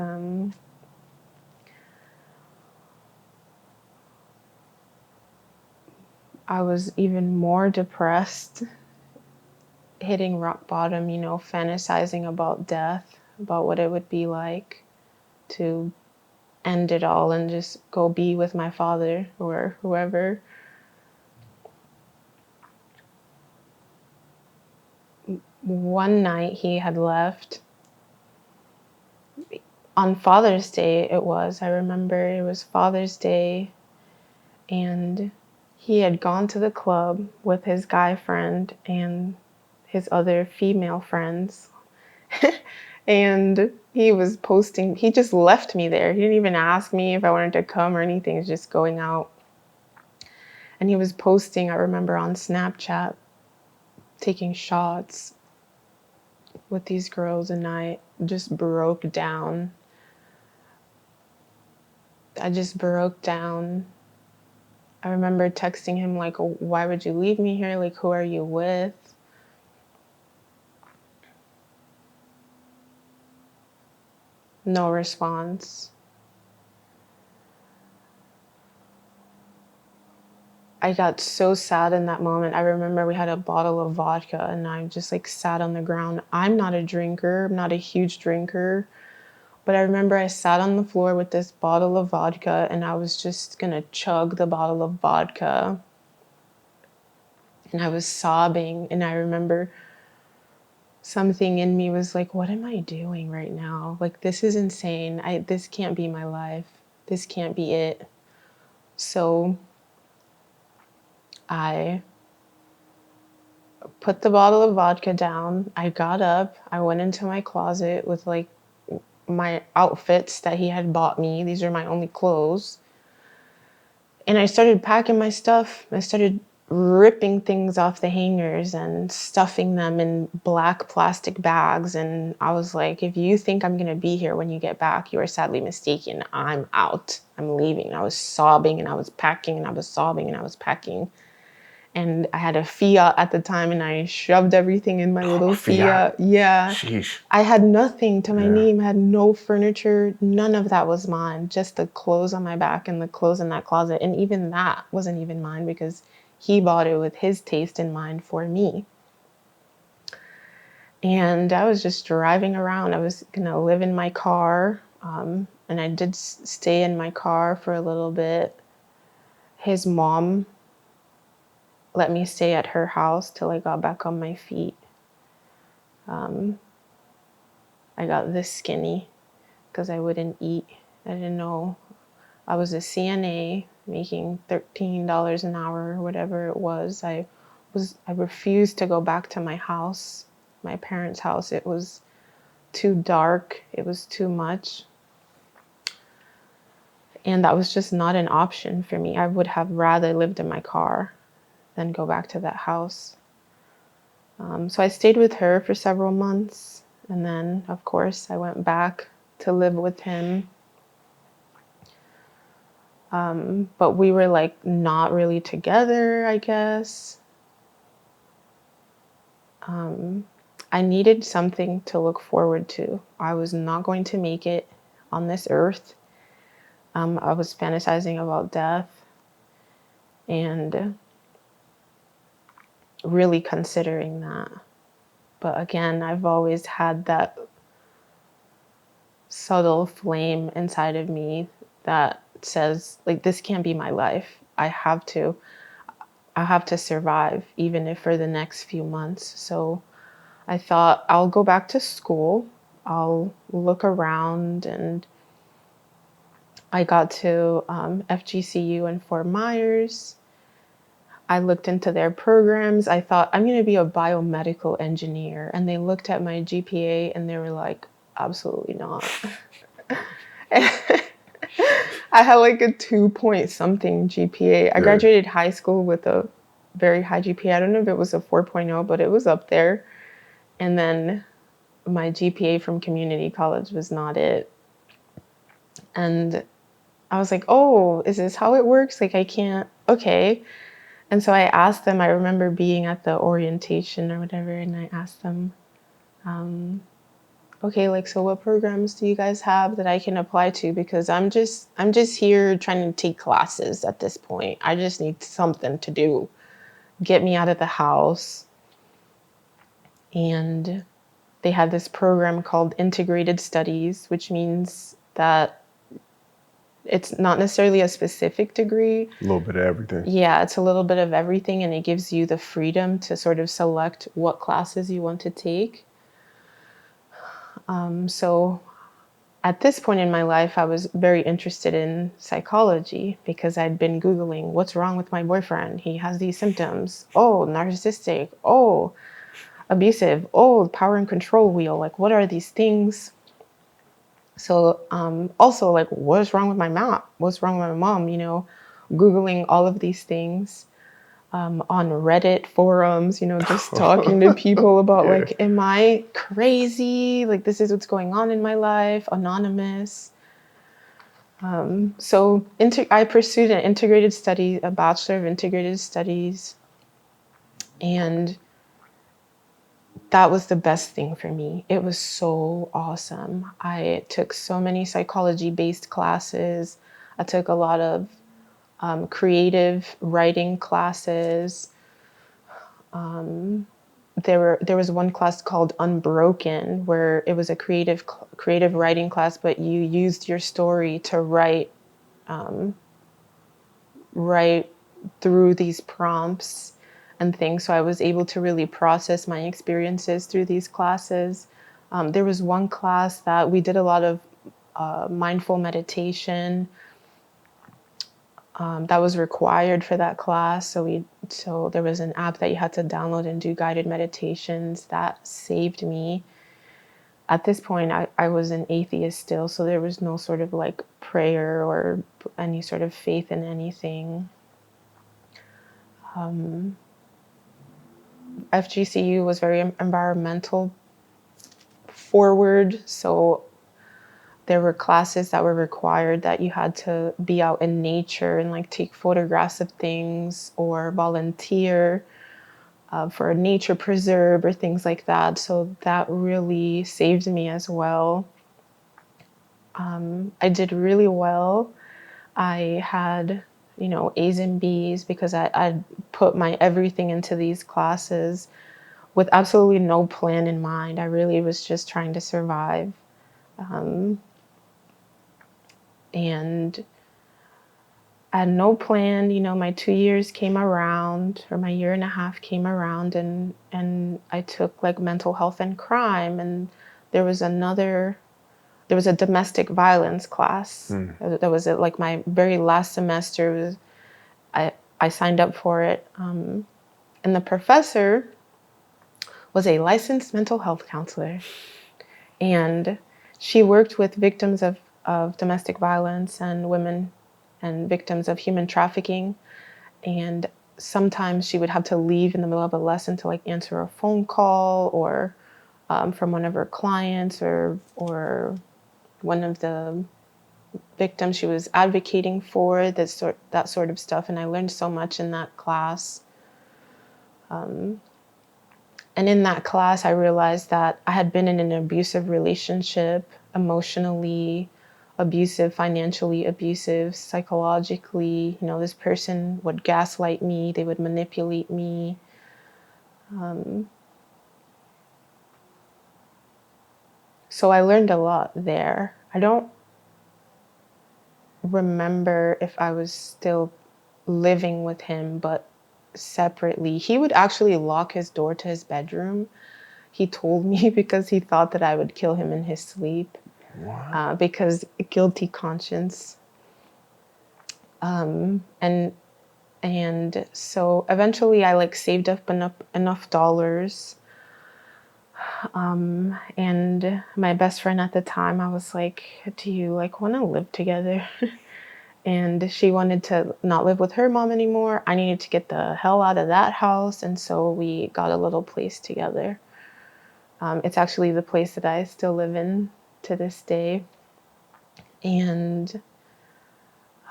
I was even more depressed, hitting rock bottom, fantasizing about death, about what it would be like to end it all and just go be with my father or whoever. One night he had left. On Father's Day, I remember it was Father's Day, and he had gone to the club with his guy friend and his other female friends. And he was posting, he just left me there. He didn't even ask me if I wanted to come or anything. He was just going out. And he was posting, I remember on Snapchat, taking shots with these girls, and I just broke down. I just broke down. I remember texting him, like, why would you leave me here? Like, who are you with? No response. I got so sad in that moment. I remember we had a bottle of vodka and I just like sat on the ground. I'm not a drinker, I'm not a huge drinker, but I remember I sat on the floor with this bottle of vodka and I was just gonna chug the bottle of vodka. And I was sobbing, and I remember something in me was like, what am I doing right now? Like, this is insane. This can't be my life. This can't be it. So I put the bottle of vodka down. I got up. I went into my closet with like my outfits that he had bought me. These are my only clothes. And I started packing my stuff. I started ripping things off the hangers and stuffing them in black plastic bags. And I was like, if you think I'm going to be here when you get back, you are sadly mistaken. I'm out. I'm leaving. And I was sobbing and I was packing and I was sobbing and I was packing. And I had a Fiat at the time, and I shoved everything in my little Fiat. Yeah. Sheesh. I had nothing to my name, I had no furniture. None of that was mine. Just the clothes on my back and the clothes in that closet. And even that wasn't even mine because he bought it with his taste in mind for me. And I was just driving around. I was going to live in my car. And I did stay in my car for a little bit. His mom let me stay at her house till I got back on my feet. I got this skinny because I wouldn't eat. I didn't know. I was a CNA making $13 an hour or whatever it was. I refused to go back to my house, my parents' house. It was too dark. It was too much. And that was just not an option for me. I would have rather lived in my car than go back to that house. So I stayed with her for several months. And then, of course, I went back to live with him. But we were like not really together, I guess. I needed something to look forward to. I was not going to make it on this earth. I was fantasizing about death and really considering that. But again, I've always had that subtle flame inside of me that says, like, this can't be my life. I have to survive, even if for the next few months. So I thought, I'll go back to school. I'll look around, and I got to FGCU in Fort Myers. I looked into their programs. I thought, I'm going to be a biomedical engineer. And they looked at my GPA and they were like, absolutely not. I had like a 2 something GPA. I graduated high school with a very high GPA. I don't know if it was a 4.0, but it was up there. And then my GPA from community college was not it. And I was like, oh, is this how it works? Like, I can't, okay. And so I asked them, I remember being at the orientation or whatever, and I asked them, okay, like, so what programs do you guys have that I can apply to? Because I'm just here trying to take classes at this point. I just need something to do, get me out of the house. And they had this program called Integrated Studies, which means that it's not necessarily a specific degree. A little bit of everything. Yeah, it's a little bit of everything, and it gives you the freedom to sort of select what classes you want to take. So At this point in my life, I was very interested in psychology because I'd been Googling, what's wrong with my boyfriend? He has these symptoms. Oh, narcissistic. Oh, abusive. Oh, power and control wheel. Like, what are these things? So also, like, what's wrong with my mom? What's wrong with my mom? Googling all of these things on Reddit forums, just talking to people about Yeah. like, am I crazy? Like, this is what's going on in my life, anonymous. So I pursued an integrated study, a Bachelor of Integrated Studies, and that was the best thing for me. It was so awesome. I took so many psychology-based classes. I took a lot of creative writing classes. There was one class called Unbroken, where it was a creative writing class, but you used your story to write through these prompts and things. So I was able to really process my experiences through these classes. There was one class that we did a lot of mindful meditation. That was required for that class. So there was an app that you had to download and do guided meditations. That saved me. At this point, I was an atheist still, so there was no sort of like prayer or any sort of faith in anything. FGCU was very environmental forward, so there were classes that were required that you had to be out in nature and like take photographs of things or volunteer for a nature preserve or things like that. So that really saved me as well. I did really well. I had, A's and B's because I put my everything into these classes with absolutely no plan in mind. I really was just trying to survive. And I had no plan. My 2 years came around, or my year and a half came around, and I took like mental health and crime, and there was a domestic violence class. That was it, like my very last semester. I signed up for it, and the professor was a licensed mental health counselor, and she worked with victims of domestic violence and women and victims of human trafficking. And sometimes she would have to leave in the middle of a lesson to like answer a phone call or from one of her clients or one of the victims she was advocating for, that sort of stuff. And I learned so much in that class. And in that class, I realized that I had been in an abusive relationship, emotionally abusive, financially abusive, psychologically. This person would gaslight me, they would manipulate me. So I learned a lot there. I don't remember if I was still living with him, but separately. He would actually lock his door to his bedroom. He told me because he thought that I would kill him in his sleep. Because guilty conscience. And so eventually I like saved up enough dollars. And my best friend at the time, I was like, do you like want to live together? And she wanted to not live with her mom anymore. I needed to get the hell out of that house. And so we got a little place together. It's actually the place that I still live in to this day. And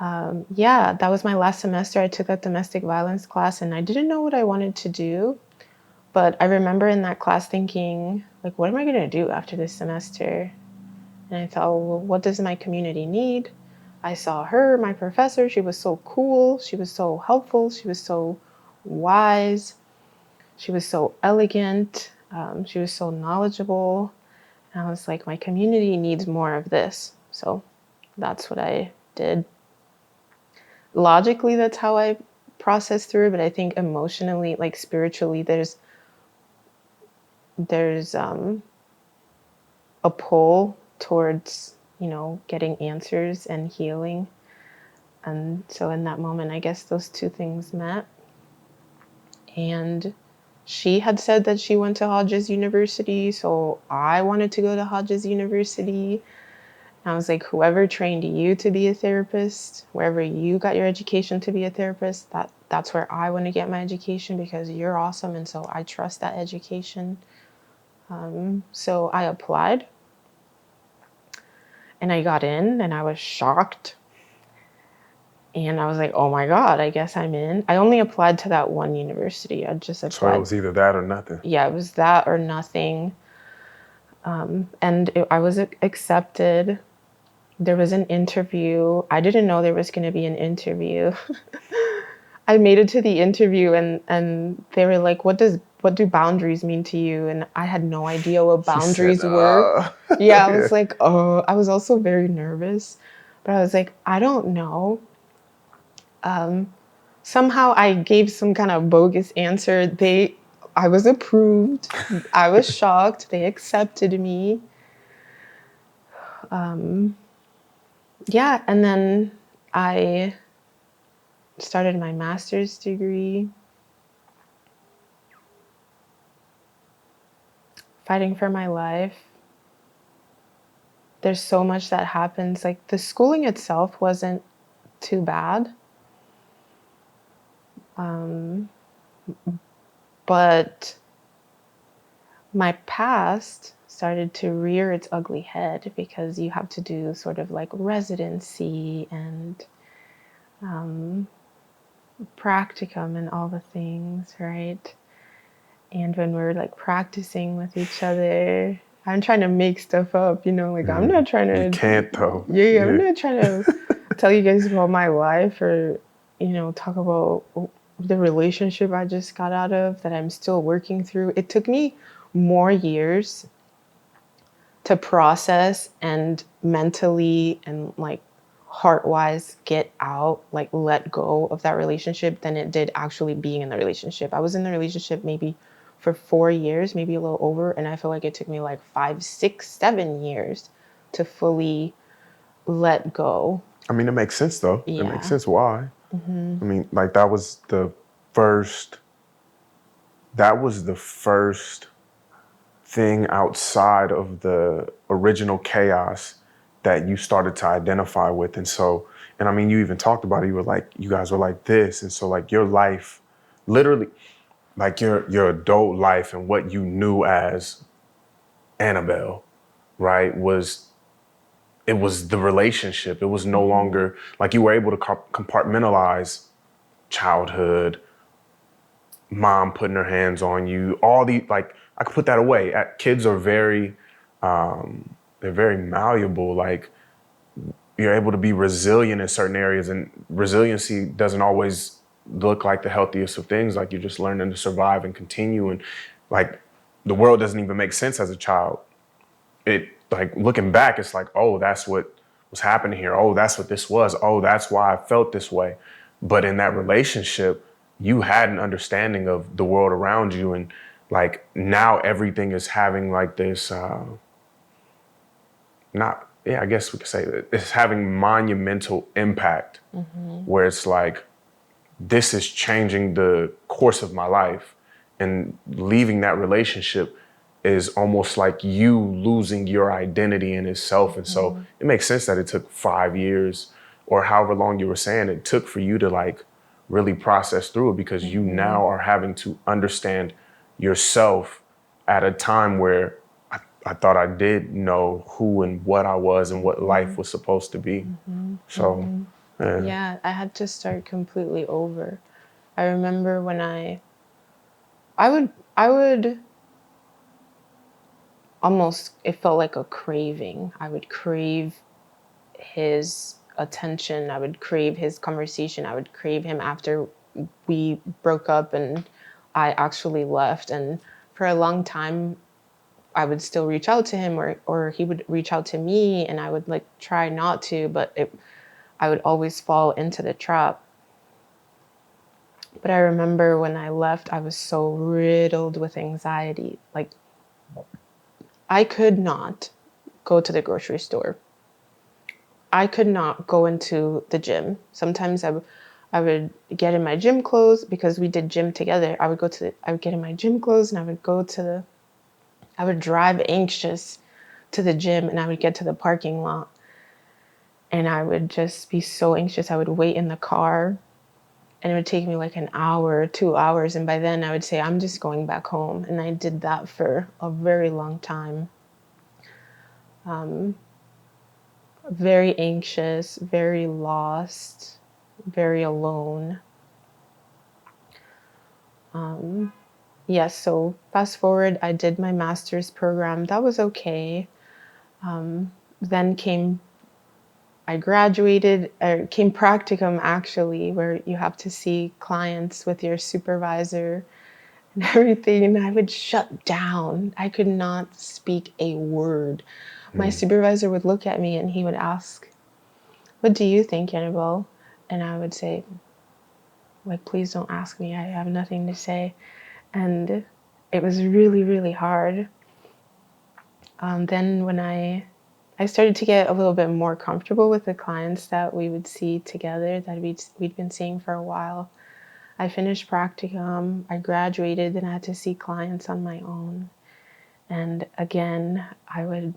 yeah, that was my last semester. I took a domestic violence class and I didn't know what I wanted to do. But I remember in that class thinking, like, what am I going to do after this semester? And I thought, well, what does my community need? I saw her, my professor. She was so cool. She was so helpful. She was so wise. She was so elegant. She was so knowledgeable. And I was like, my community needs more of this. So that's what I did. Logically, that's how I process through, but I think emotionally, like spiritually, there's a pull towards getting answers and healing. And so in that moment, I guess those two things met. And she had said that she went to Hodges University, so I wanted to go to Hodges University. And I was like, whoever trained you to be a therapist, wherever you got your education to be a therapist, that's where I want to get my education because you're awesome. And so I trust that education. So I applied and I got in and I was shocked. And I was like, oh my God, I guess I'm in. I only applied to that one university. I just applied. So it was either that or nothing. Yeah, it was that or nothing. I was accepted. There was an interview. I didn't know there was going to be an interview. I made it to the interview and they were like, what do boundaries mean to you? And I had no idea what boundaries were. Yeah, I was like, oh, I was also very nervous. But I was like, I don't know. Somehow I gave some kind of bogus answer. I was approved. I was shocked. They accepted me. Yeah, and then I started my master's degree, fighting for my life. There's so much that happens. Like the schooling itself wasn't too bad. But my past started to rear its ugly head because you have to do sort of like residency and practicum and all the things, right? And when we're like practicing with each other, I'm trying to make stuff up, like I'm not trying to. You can't though. Yeah, I'm not trying to tell you guys about my life or, talk about the relationship I just got out of that I'm still working through. It took me more years to process and mentally and like heart-wise get out, like let go of that relationship than it did actually being in the relationship. I was in the relationship maybe for 4 years, maybe a little over, and I feel like it took me like 5, 6, 7 years to fully let go. I mean, it makes sense though. Yeah. It makes sense why. I mean, like that was the first thing outside of the original chaos that you started to identify with. And I mean, you even talked about it. You guys were like this. And so like your life, literally, like your adult life and what you knew as Annabel, right, it was the relationship. It was no longer like you were able to compartmentalize childhood, mom putting her hands on you, all the, like, I could put that away. Kids are they're very malleable. Like you're able to be resilient in certain areas, and resiliency doesn't always look like the healthiest of things. Like you're just learning to survive and continue. And like the world doesn't even make sense as a child. It, like looking back, it's like, oh, that's what was happening here. Oh, that's what this was. Oh, that's why I felt this way. But in that relationship, you had an understanding of the world around you. And like now everything is having like this, I guess we could say that it's having monumental impact where it's like, this is changing the course of my life, and leaving that relationship is almost like you losing your identity in itself. And so it makes sense that it took 5 years or however long you were saying it took for you to like really process through it, because you now are having to understand yourself at a time where I thought I did know who and what I was and what life was supposed to be. So, Yeah, I had to start completely over. I remember when I would almost, it felt like a craving. I would crave his attention. I would crave his conversation. I would crave him after we broke up and I actually left. And for a long time, I would still reach out to him or he would reach out to me, and I would like try not to, but I would always fall into the trap. But I remember when I left, I was so riddled with anxiety. Like I could not go to the grocery store. I could not go into the gym. Sometimes I would get in my gym clothes because we did gym together. I would get in my gym clothes and I would drive anxious to the gym, and I would get to the parking lot and I would just be so anxious. I would wait in the car and it would take me like an hour, 2 hours. And by then I would say, I'm just going back home. And I did that for a very long time. Very anxious, very lost, very alone. Yes, so fast forward, I did my master's program. That was okay. Then I graduated, came practicum actually, where you have to see clients with your supervisor and everything. And I would shut down. I could not speak a word. My supervisor would look at me and he would ask, "What do you think, Annabel?" And I would say, like, "Please don't ask me. I have nothing to say." And it was really, really hard. Then when I started to get a little bit more comfortable with the clients that we would see together, that we'd been seeing for a while. I finished practicum, I graduated, then I had to see clients on my own. And again, I would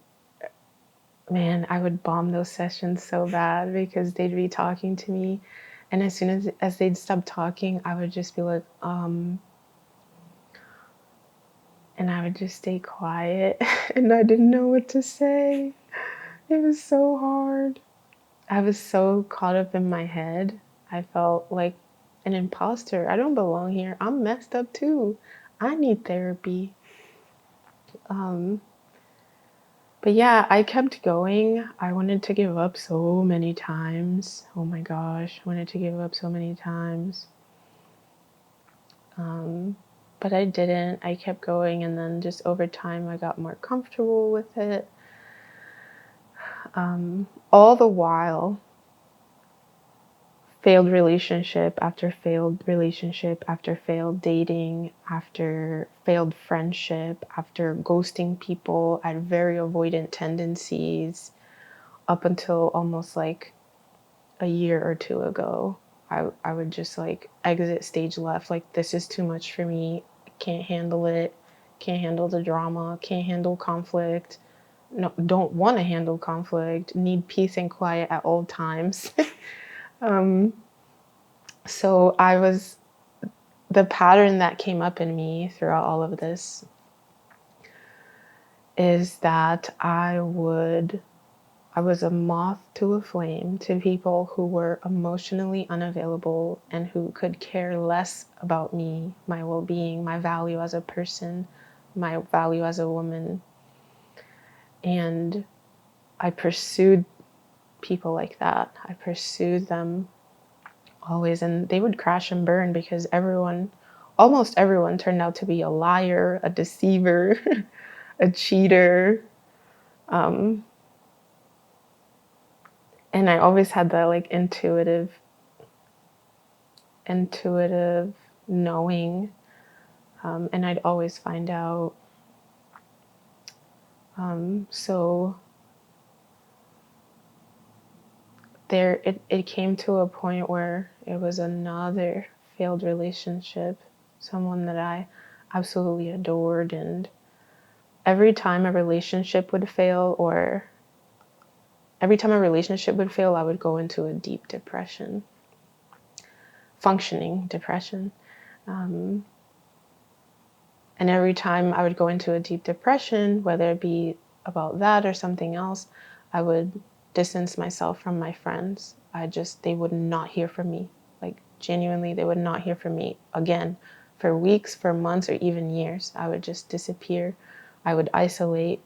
bomb those sessions so bad because they'd be talking to me. And as soon as they'd stop talking, I would just be like, and I would just stay quiet and I didn't know what to say. It was so hard. I was so caught up in my head. I felt like an imposter. I don't belong here. I'm messed up too. I need therapy. But yeah, I kept going. I wanted to give up so many times. Oh my gosh, I wanted to give up so many times. But I didn't. I kept going, and then just over time, I got more comfortable with it. All the while, failed relationship after failed relationship after failed dating, after failed friendship, after ghosting people. I had very avoidant tendencies up until almost like a year or two ago. I would just like exit stage left, like, this is too much for me. Can't handle it. Can't handle the drama. Can't handle conflict. No, don't want to handle conflict. Need peace and quiet at all times. So the pattern that came up in me throughout all of this is that I was a moth to a flame to people who were emotionally unavailable and who could care less about me, my well-being, my value as a person, my value as a woman. And I pursued people like that. I pursued them always, and they would crash and burn because almost everyone turned out to be a liar, a deceiver, a cheater. And I always had that like intuitive knowing, and I'd always find out. So it came to a point where it was another failed relationship, someone that I absolutely adored, and every time a relationship would fail, I would go into a deep depression, functioning depression. And every time I would go into a deep depression, whether it be about that or something else, I would distance myself from my friends. They would not hear from me. Like, genuinely, they would not hear from me again for weeks, for months, or even years. I would just disappear. I would isolate.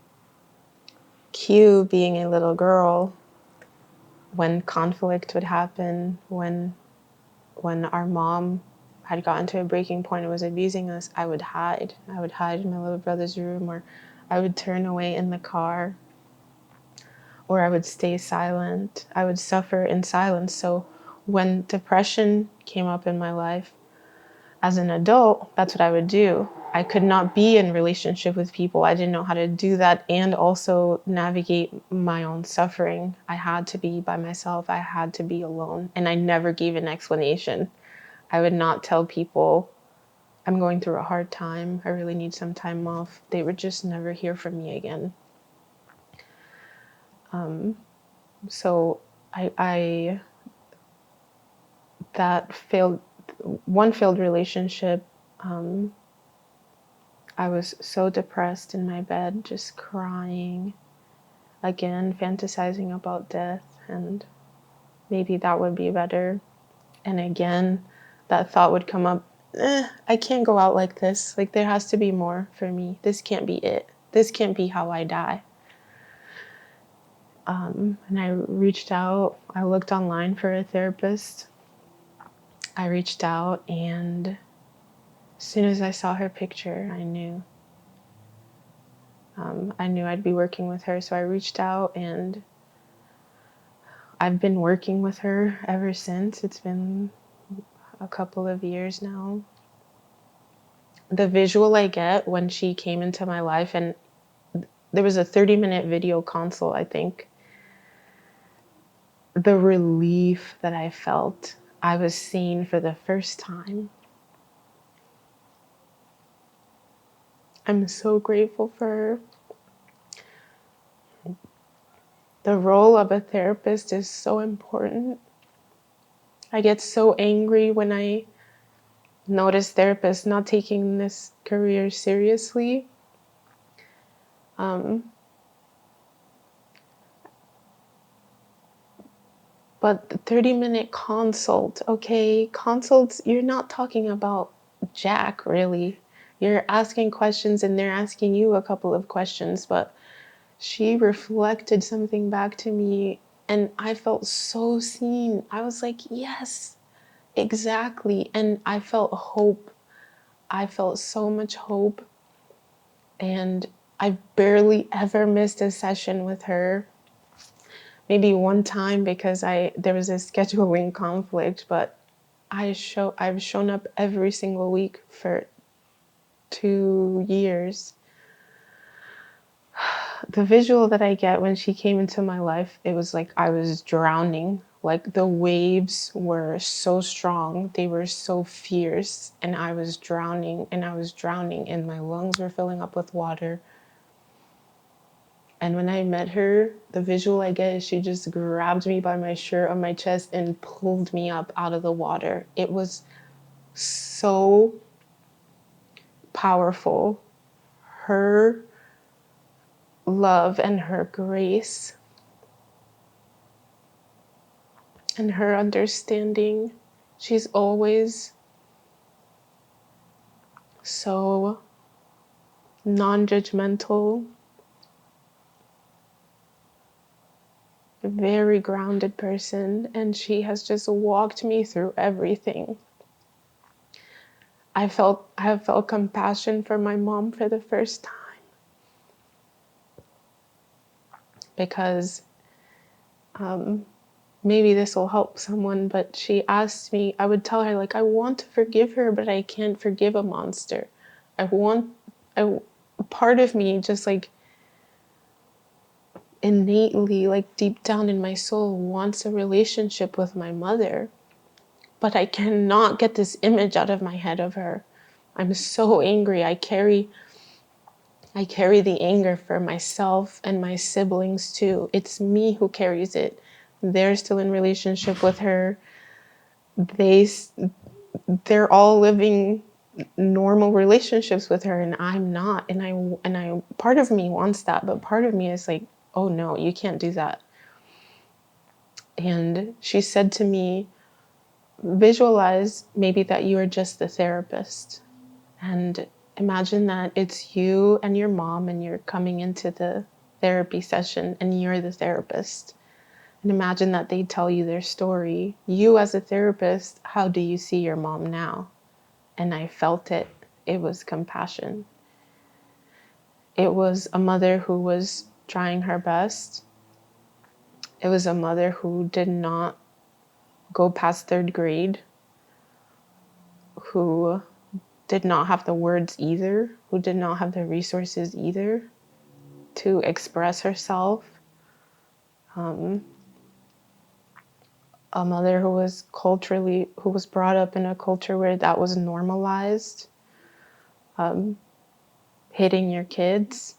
Cue being a little girl, when conflict would happen, when our mom had gotten to a breaking point and was abusing us, I would hide. I would hide in my little brother's room, or I would turn away in the car, or I would stay silent. I would suffer in silence. So when depression came up in my life as an adult, that's what I would do. I could not be in relationship with people. I didn't know how to do that and also navigate my own suffering. I had to be by myself. I had to be alone. And I never gave an explanation. I would not tell people, I'm going through a hard time. I really need some time off. They would just never hear from me again. So I that failed, one failed relationship. I was so depressed in my bed, just crying, again, fantasizing about death, and maybe that would be better. And again, that thought would come up, I can't go out like this. Like, there has to be more for me. This can't be it. This can't be how I die. And I reached out. I looked online for a therapist. I reached out, and as soon as I saw her picture, I knew. I knew I'd be working with her, so I reached out, and I've been working with her ever since. It's been a couple of years now. The visual I get when she came into my life, and there was a 30-minute video consult, I think. The relief that I felt, I was seen for the first time. I'm so grateful for her. The role of a therapist is so important. I get so angry when I notice therapists not taking this career seriously. But the 30-minute consult, okay, consults, you're not talking about jack, really. You're asking questions and they're asking you a couple of questions, but she reflected something back to me and I felt so seen. I was like, yes, exactly. And I felt hope. I felt so much hope. And I barely ever missed a session with her. Maybe one time because there was a scheduling conflict, but I've shown up every single week for 2 years. The visual that I get when she came into my life, it was like I was drowning. Like the waves were so strong, they were so fierce, and I was drowning, and my lungs were filling up with water. And when I met her, the visual I get is she just grabbed me by my shirt on my chest and pulled me up out of the water. It was so powerful. Her love and her grace and her understanding. She's always so non-judgmental, very grounded person, and she has just walked me through everything. I have felt compassion for my mom for the first time because maybe this will help someone, but she asked me, I would tell her, like, I want to forgive her, but I can't forgive a monster. Part of me just like innately, like deep down in my soul, wants a relationship with my mother, but I cannot get this image out of my head of her. I'm so angry. I carry the anger for myself and my siblings too. It's me who carries it. They're still in relationship with her. They're all living normal relationships with her and I'm not. And I part of me wants that, but part of me is like, oh no, you can't do that. And she said to me, visualize maybe that you are just the therapist. And imagine that it's you and your mom and you're coming into the therapy session and you're the therapist. And imagine that they tell you their story. You as a therapist, how do you see your mom now? And I felt it. It was compassion. It was a mother who was trying her best. It was a mother who did not go past third grade, who did not have the words either, who did not have the resources either to express herself. A mother who was brought up in a culture where that was normalized, hitting your kids.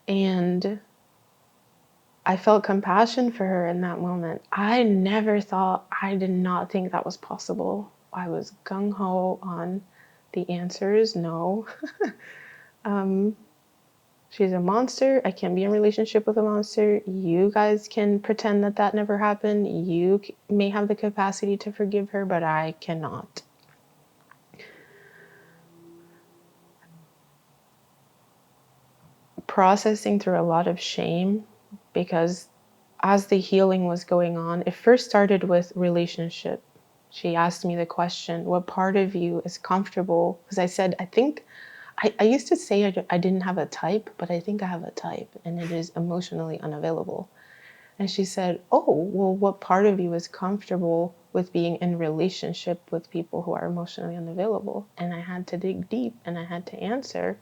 And I felt compassion for her in that moment. I did not think that was possible. I was gung-ho on the answers. No. She's a monster. I can't be in a relationship with a monster. You guys can pretend that that never happened. You may have the capacity to forgive her, but I cannot. Processing through a lot of shame, because as the healing was going on, it first started with relationship. She asked me the question, what part of you is comfortable? Because I said, I used to say I didn't have a type, but I think I have a type, and it is emotionally unavailable. And she said, oh, well, what part of you is comfortable with being in relationship with people who are emotionally unavailable? And I had to dig deep, and I had to answer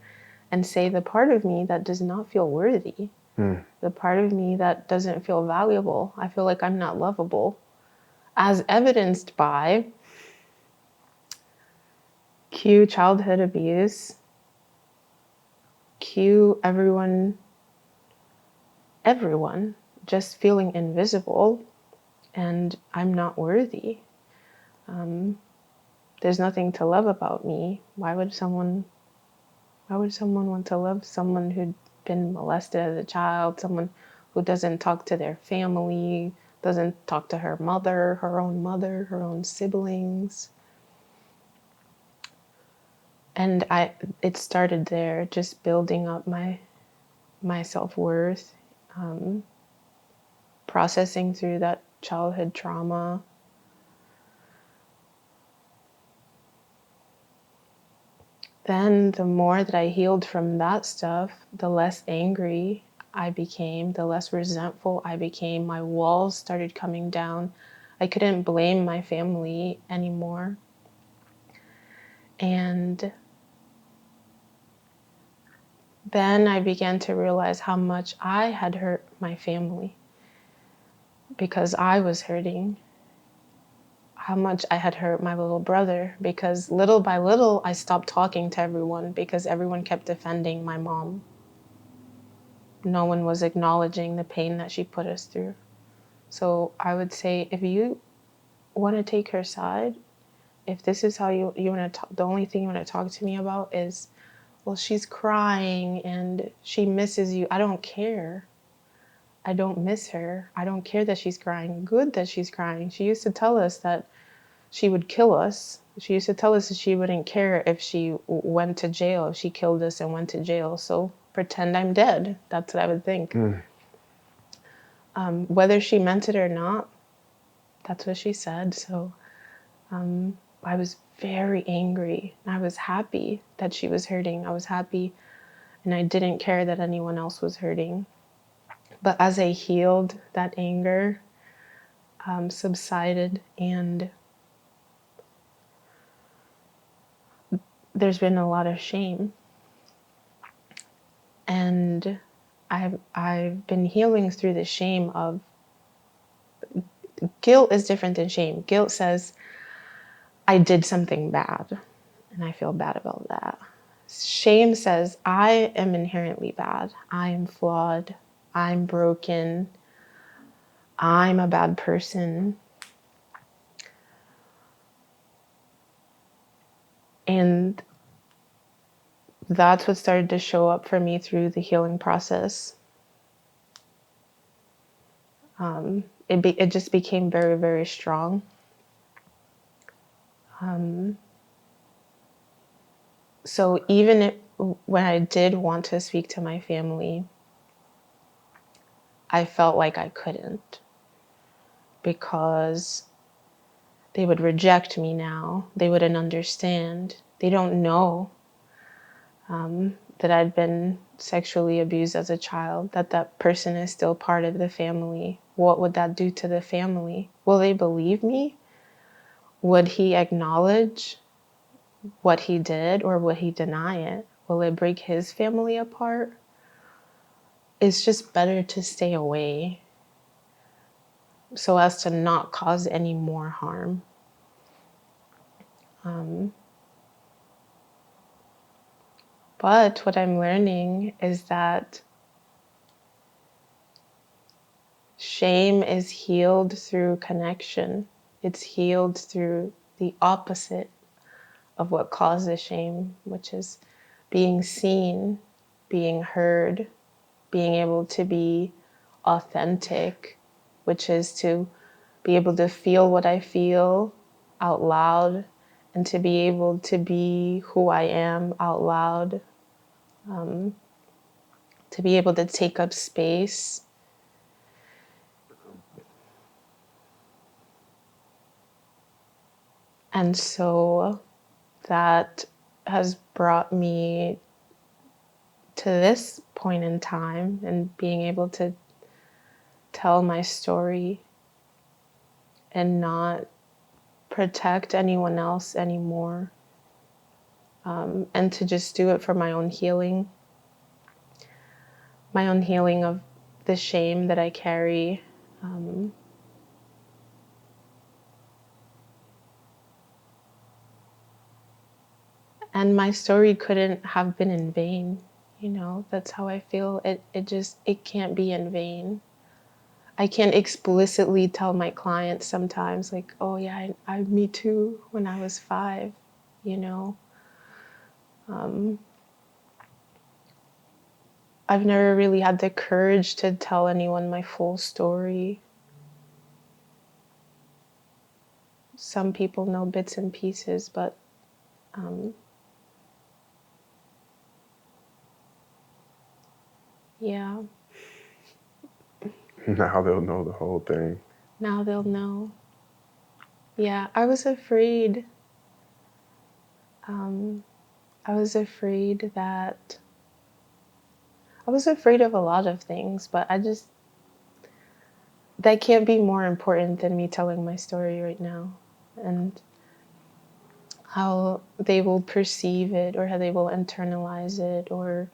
and say the part of me that does not feel worthy, the part of me that doesn't feel valuable. I feel like I'm not lovable, as evidenced by cue childhood abuse, cue everyone just feeling invisible, and I'm not worthy. There's nothing to love about me. Why would someone want to love someone who'd been molested as a child, someone who doesn't talk to their family, doesn't talk to her mother, her own siblings? And it started there, just building up my self-worth, processing through that childhood trauma. Then the more that I healed from that stuff, the less angry I became, the less resentful I became. My walls started coming down. I couldn't blame my family anymore. And then I began to realize how much I had hurt my family because I was hurting. How much I had hurt my little brother, because little by little I stopped talking to everyone because everyone kept defending my mom. No one was acknowledging the pain that she put us through. So I would say, if you want to take her side, if this is how you want to talk, the only thing you want to talk to me about is, well, she's crying and she misses you. I don't care. I don't miss her. I don't care that she's crying. Good that she's crying. She used to tell us that she would kill us. She used to tell us that she wouldn't care if she went to jail, if she killed us and went to jail. So pretend I'm dead. That's what I would think. Whether she meant it or not, that's what she said. So I was very angry. I was happy that she was hurting. I was happy, and I didn't care that anyone else was hurting. But as I healed, that anger subsided, and there's been a lot of shame. And I've been healing through the shame of guilt is different than shame. Guilt says I did something bad and I feel bad about that. Shame says I am inherently bad. I am flawed. I'm broken. I'm a bad person. And that's what started to show up for me through the healing process. It just became very, very strong. So even when I did want to speak to my family, I felt like I couldn't, because they would reject me now. They wouldn't understand. They don't know that I'd been sexually abused as a child, that person is still part of the family. What would that do to the family? Will they believe me? Would he acknowledge what he did, or will he deny it? Will it break his family apart? It's just better to stay away so as to not cause any more harm. But what I'm learning is that shame is healed through connection. It's healed through the opposite of what causes shame, which is being seen, being heard, being able to be authentic, which is to be able to feel what I feel out loud and to be able to be who I am out loud, to be able to take up space. And so that has brought me to this point in time and being able to tell my story and not protect anyone else anymore, and to just do it for my own healing of the shame that I carry. And my story couldn't have been in vain. That's how I feel. It can't be in vain. I can't explicitly tell my clients sometimes, like, oh yeah, me too, when I was 5, you know. I've never really had the courage to tell anyone my full story. Some people know bits and pieces, but yeah, Now they'll know the whole thing. now they'll know. Yeah, I was afraid. I was afraid of a lot of things, but that can't be more important than me telling my story right now and how they will perceive it or how they will internalize it, or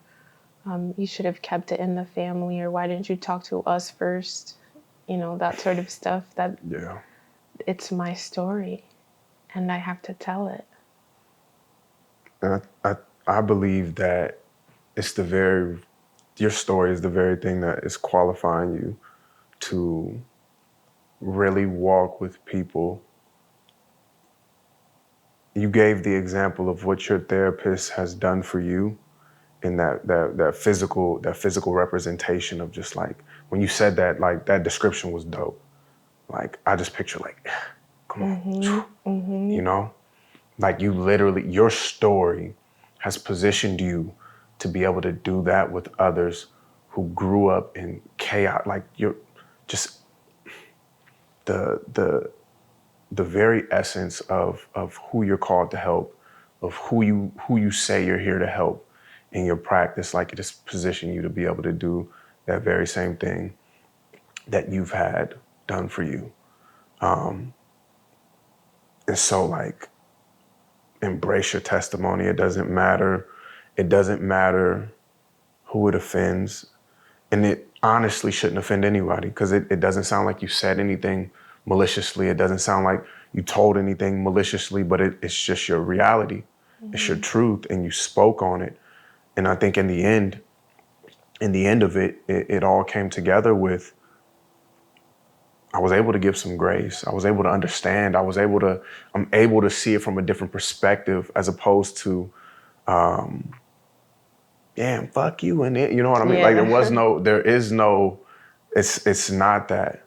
you should have kept it in the family, or why didn't you talk to us first? That sort of stuff. That Yeah. it's my story and I have to tell it. And I believe that your story is the very thing that is qualifying you to really walk with people. You gave the example of what your therapist has done for you, in that physical representation of just like, when you said that, like, that description was dope. Like, I just picture like, come on, you know, like, you literally, your story has positioned you to be able to do that with others who grew up in chaos. Like, you're just the very essence of who you're called to help, of who you say you're here to help in your practice. Like, it just position you to be able to do that very same thing that you've had done for you. And so, like, embrace your testimony. It doesn't matter. It doesn't matter who it offends. And it honestly shouldn't offend anybody, because it doesn't sound like you said anything maliciously. It doesn't sound like you told anything maliciously, but it's just your reality. It's your truth, and you spoke on it. And I think in the end of it, it all came together with, I was able to give some grace. I was able to understand. I'm able to see it from a different perspective, as opposed to, yeah, fuck you. And you know what I mean? Like, there is no, it's not that.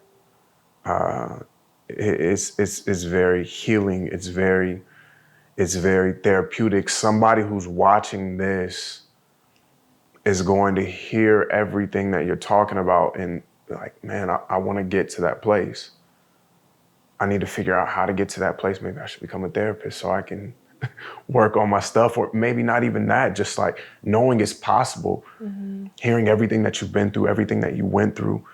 It's very healing. It's very therapeutic. Somebody who's watching this is going to hear everything that you're talking about and be like, man, I want to get to that place. I need to figure out how to get to that place. Maybe I should become a therapist so I can work on my stuff, or maybe not even that, just like knowing it's possible, hearing everything that you've been through, everything that you went through,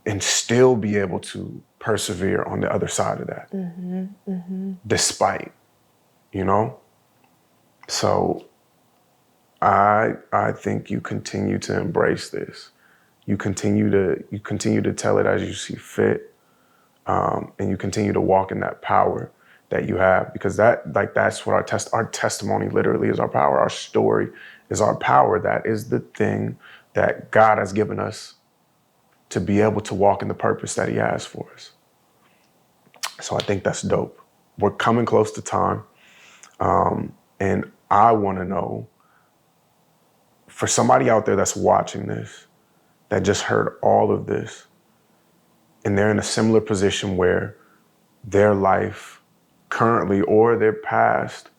and still be able to persevere on the other side of that, despite, you know? So I think you continue to embrace this. You continue to tell it as you see fit, and you continue to walk in that power that you have, because that's what our testimony literally is our power. Our story is our power. That is the thing that God has given us to be able to walk in the purpose that He has for us. So I think that's dope. We're coming close to time, and I want to know, for somebody out there that's watching this, that just heard all of this, and they're in a similar position where their life currently or their past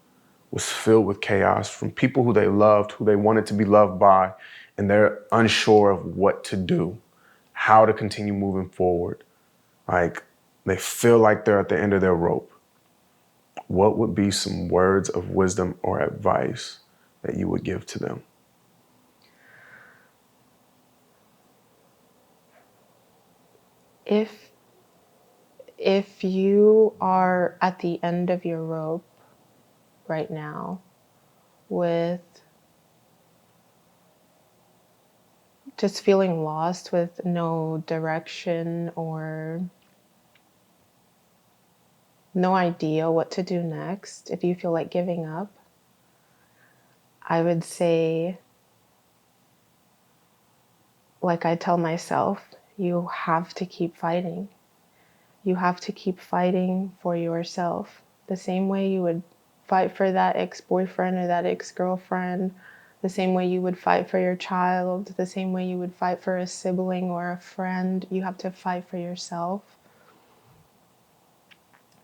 was filled with chaos from people who they loved, who they wanted to be loved by, and they're unsure of what to do, how to continue moving forward. Like, they feel like they're at the end of their rope. What would be some words of wisdom or advice that you would give to them? If you are at the end of your rope right now with just feeling lost with no direction or no idea what to do next, if you feel like giving up, I would say, like I tell myself, you have to keep fighting. You have to keep fighting for yourself. The same way you would fight for that ex-boyfriend or that ex-girlfriend, the same way you would fight for your child, the same way you would fight for a sibling or a friend, you have to fight for yourself.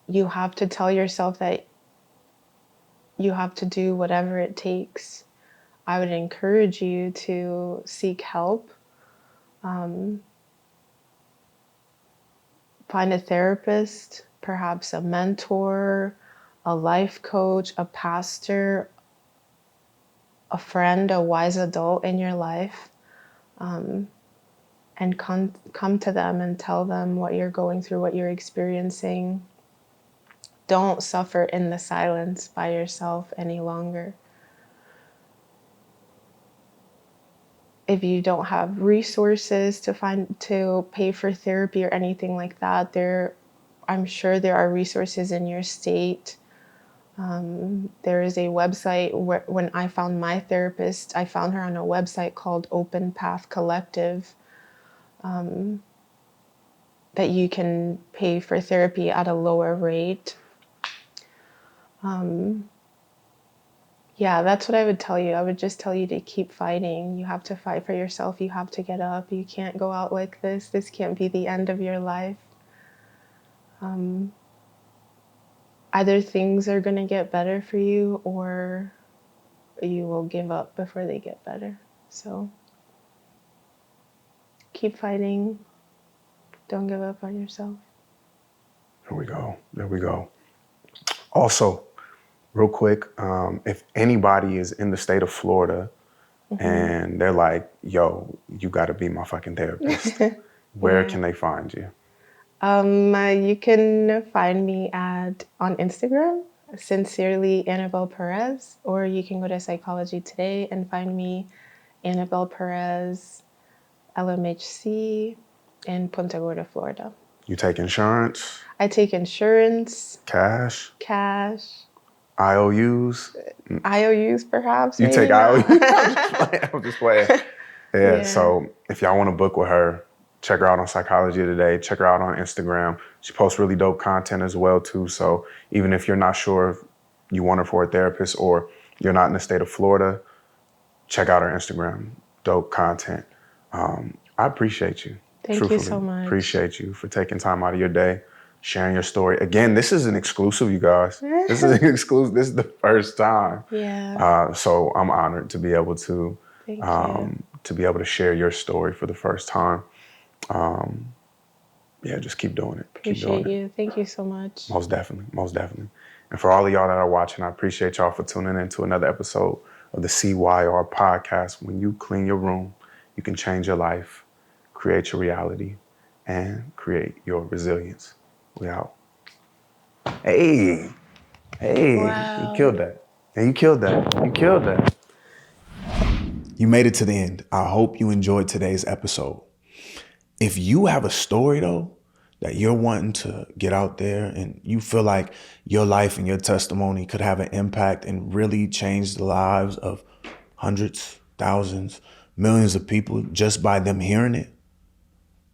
You have to tell yourself that you have to do whatever it takes. I would encourage you to seek help. Find a therapist, perhaps a mentor, a life coach, a pastor, a friend, a wise adult in your life, and come to them and tell them what you're going through, what you're experiencing. Don't suffer in the silence by yourself any longer. If you don't have resources to pay for therapy or anything like that, I'm sure there are resources in your state. There is a website where, when I found my therapist, I found her on a website called Open Path Collective, that you can pay for therapy at a lower rate. Yeah, that's what I would tell you. I would just tell you to keep fighting. You have to fight for yourself. You have to get up. You can't go out like this. This can't be the end of your life. Either things are going to get better for you, or you will give up before they get better. So keep fighting. Don't give up on yourself. There we go. There we go. Also, real quick, if anybody is in the state of Florida and they're like, yo, you got to be my fucking therapist, where can they find you? You can find me on Instagram, sincerely Annabel Perez, or you can go to Psychology Today and find me, Annabel Perez, LMHC, in Punta Gorda, Florida. You take insurance? I take insurance, Cash? IOUs? IOUs perhaps. You maybe take not. IOUs? I'm just playing. Yeah, Yeah. so if y'all want to book with her, check her out on Psychology Today. Check her out on Instagram. She posts really dope content as well, too. So even if you're not sure if you want her for a therapist or you're not in the state of Florida, check out her Instagram. Dope content. I appreciate you. Thank you so much. Appreciate you for taking time out of your day, sharing your story. Again, this is an exclusive, you guys. This is an exclusive. This is the first time. Yeah. So I'm honored to be able to Thank you. to be able to share your story for the first time. Yeah, just keep doing it. Appreciate you. Thank you so much. Most definitely. Most definitely. And for all of y'all that are watching, I appreciate y'all for tuning in to another episode of the CYR podcast. When you clean your room, you can change your life, create your reality, and create your resilience. We out. Hey, Wow. you killed that. And you killed that. You killed that. You made it to the end. I hope you enjoyed today's episode. If you have a story though, that you're wanting to get out there and you feel like your life and your testimony could have an impact and really change the lives of hundreds, thousands, millions of people just by them hearing it,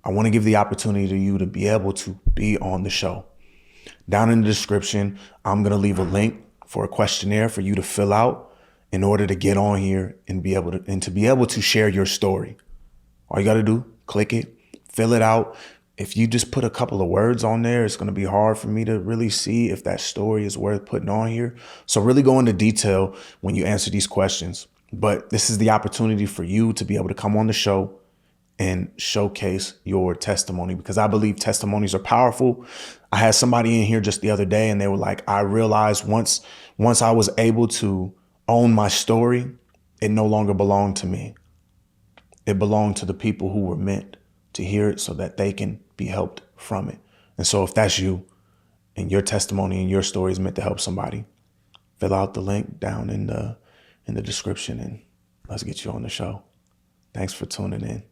I want to give the opportunity to you to be able to be on the show. Down in the description, I'm going to leave a link for a questionnaire for you to fill out in order to get on here and be able to share your story. All you got to do, click it, fill it out. If you just put a couple of words on there, it's going to be hard for me to really see if that story is worth putting on here. So really go into detail when you answer these questions. But this is the opportunity for you to be able to come on the show and showcase your testimony, because I believe testimonies are powerful. I had somebody in here just the other day and they were like, I realized once I was able to own my story, it no longer belonged to me. It belonged to the people who were meant to hear it so that they can be helped from it. And so if that's you and your testimony and your story is meant to help somebody, fill out the link down in the description and let's get you on the show. Thanks for tuning in.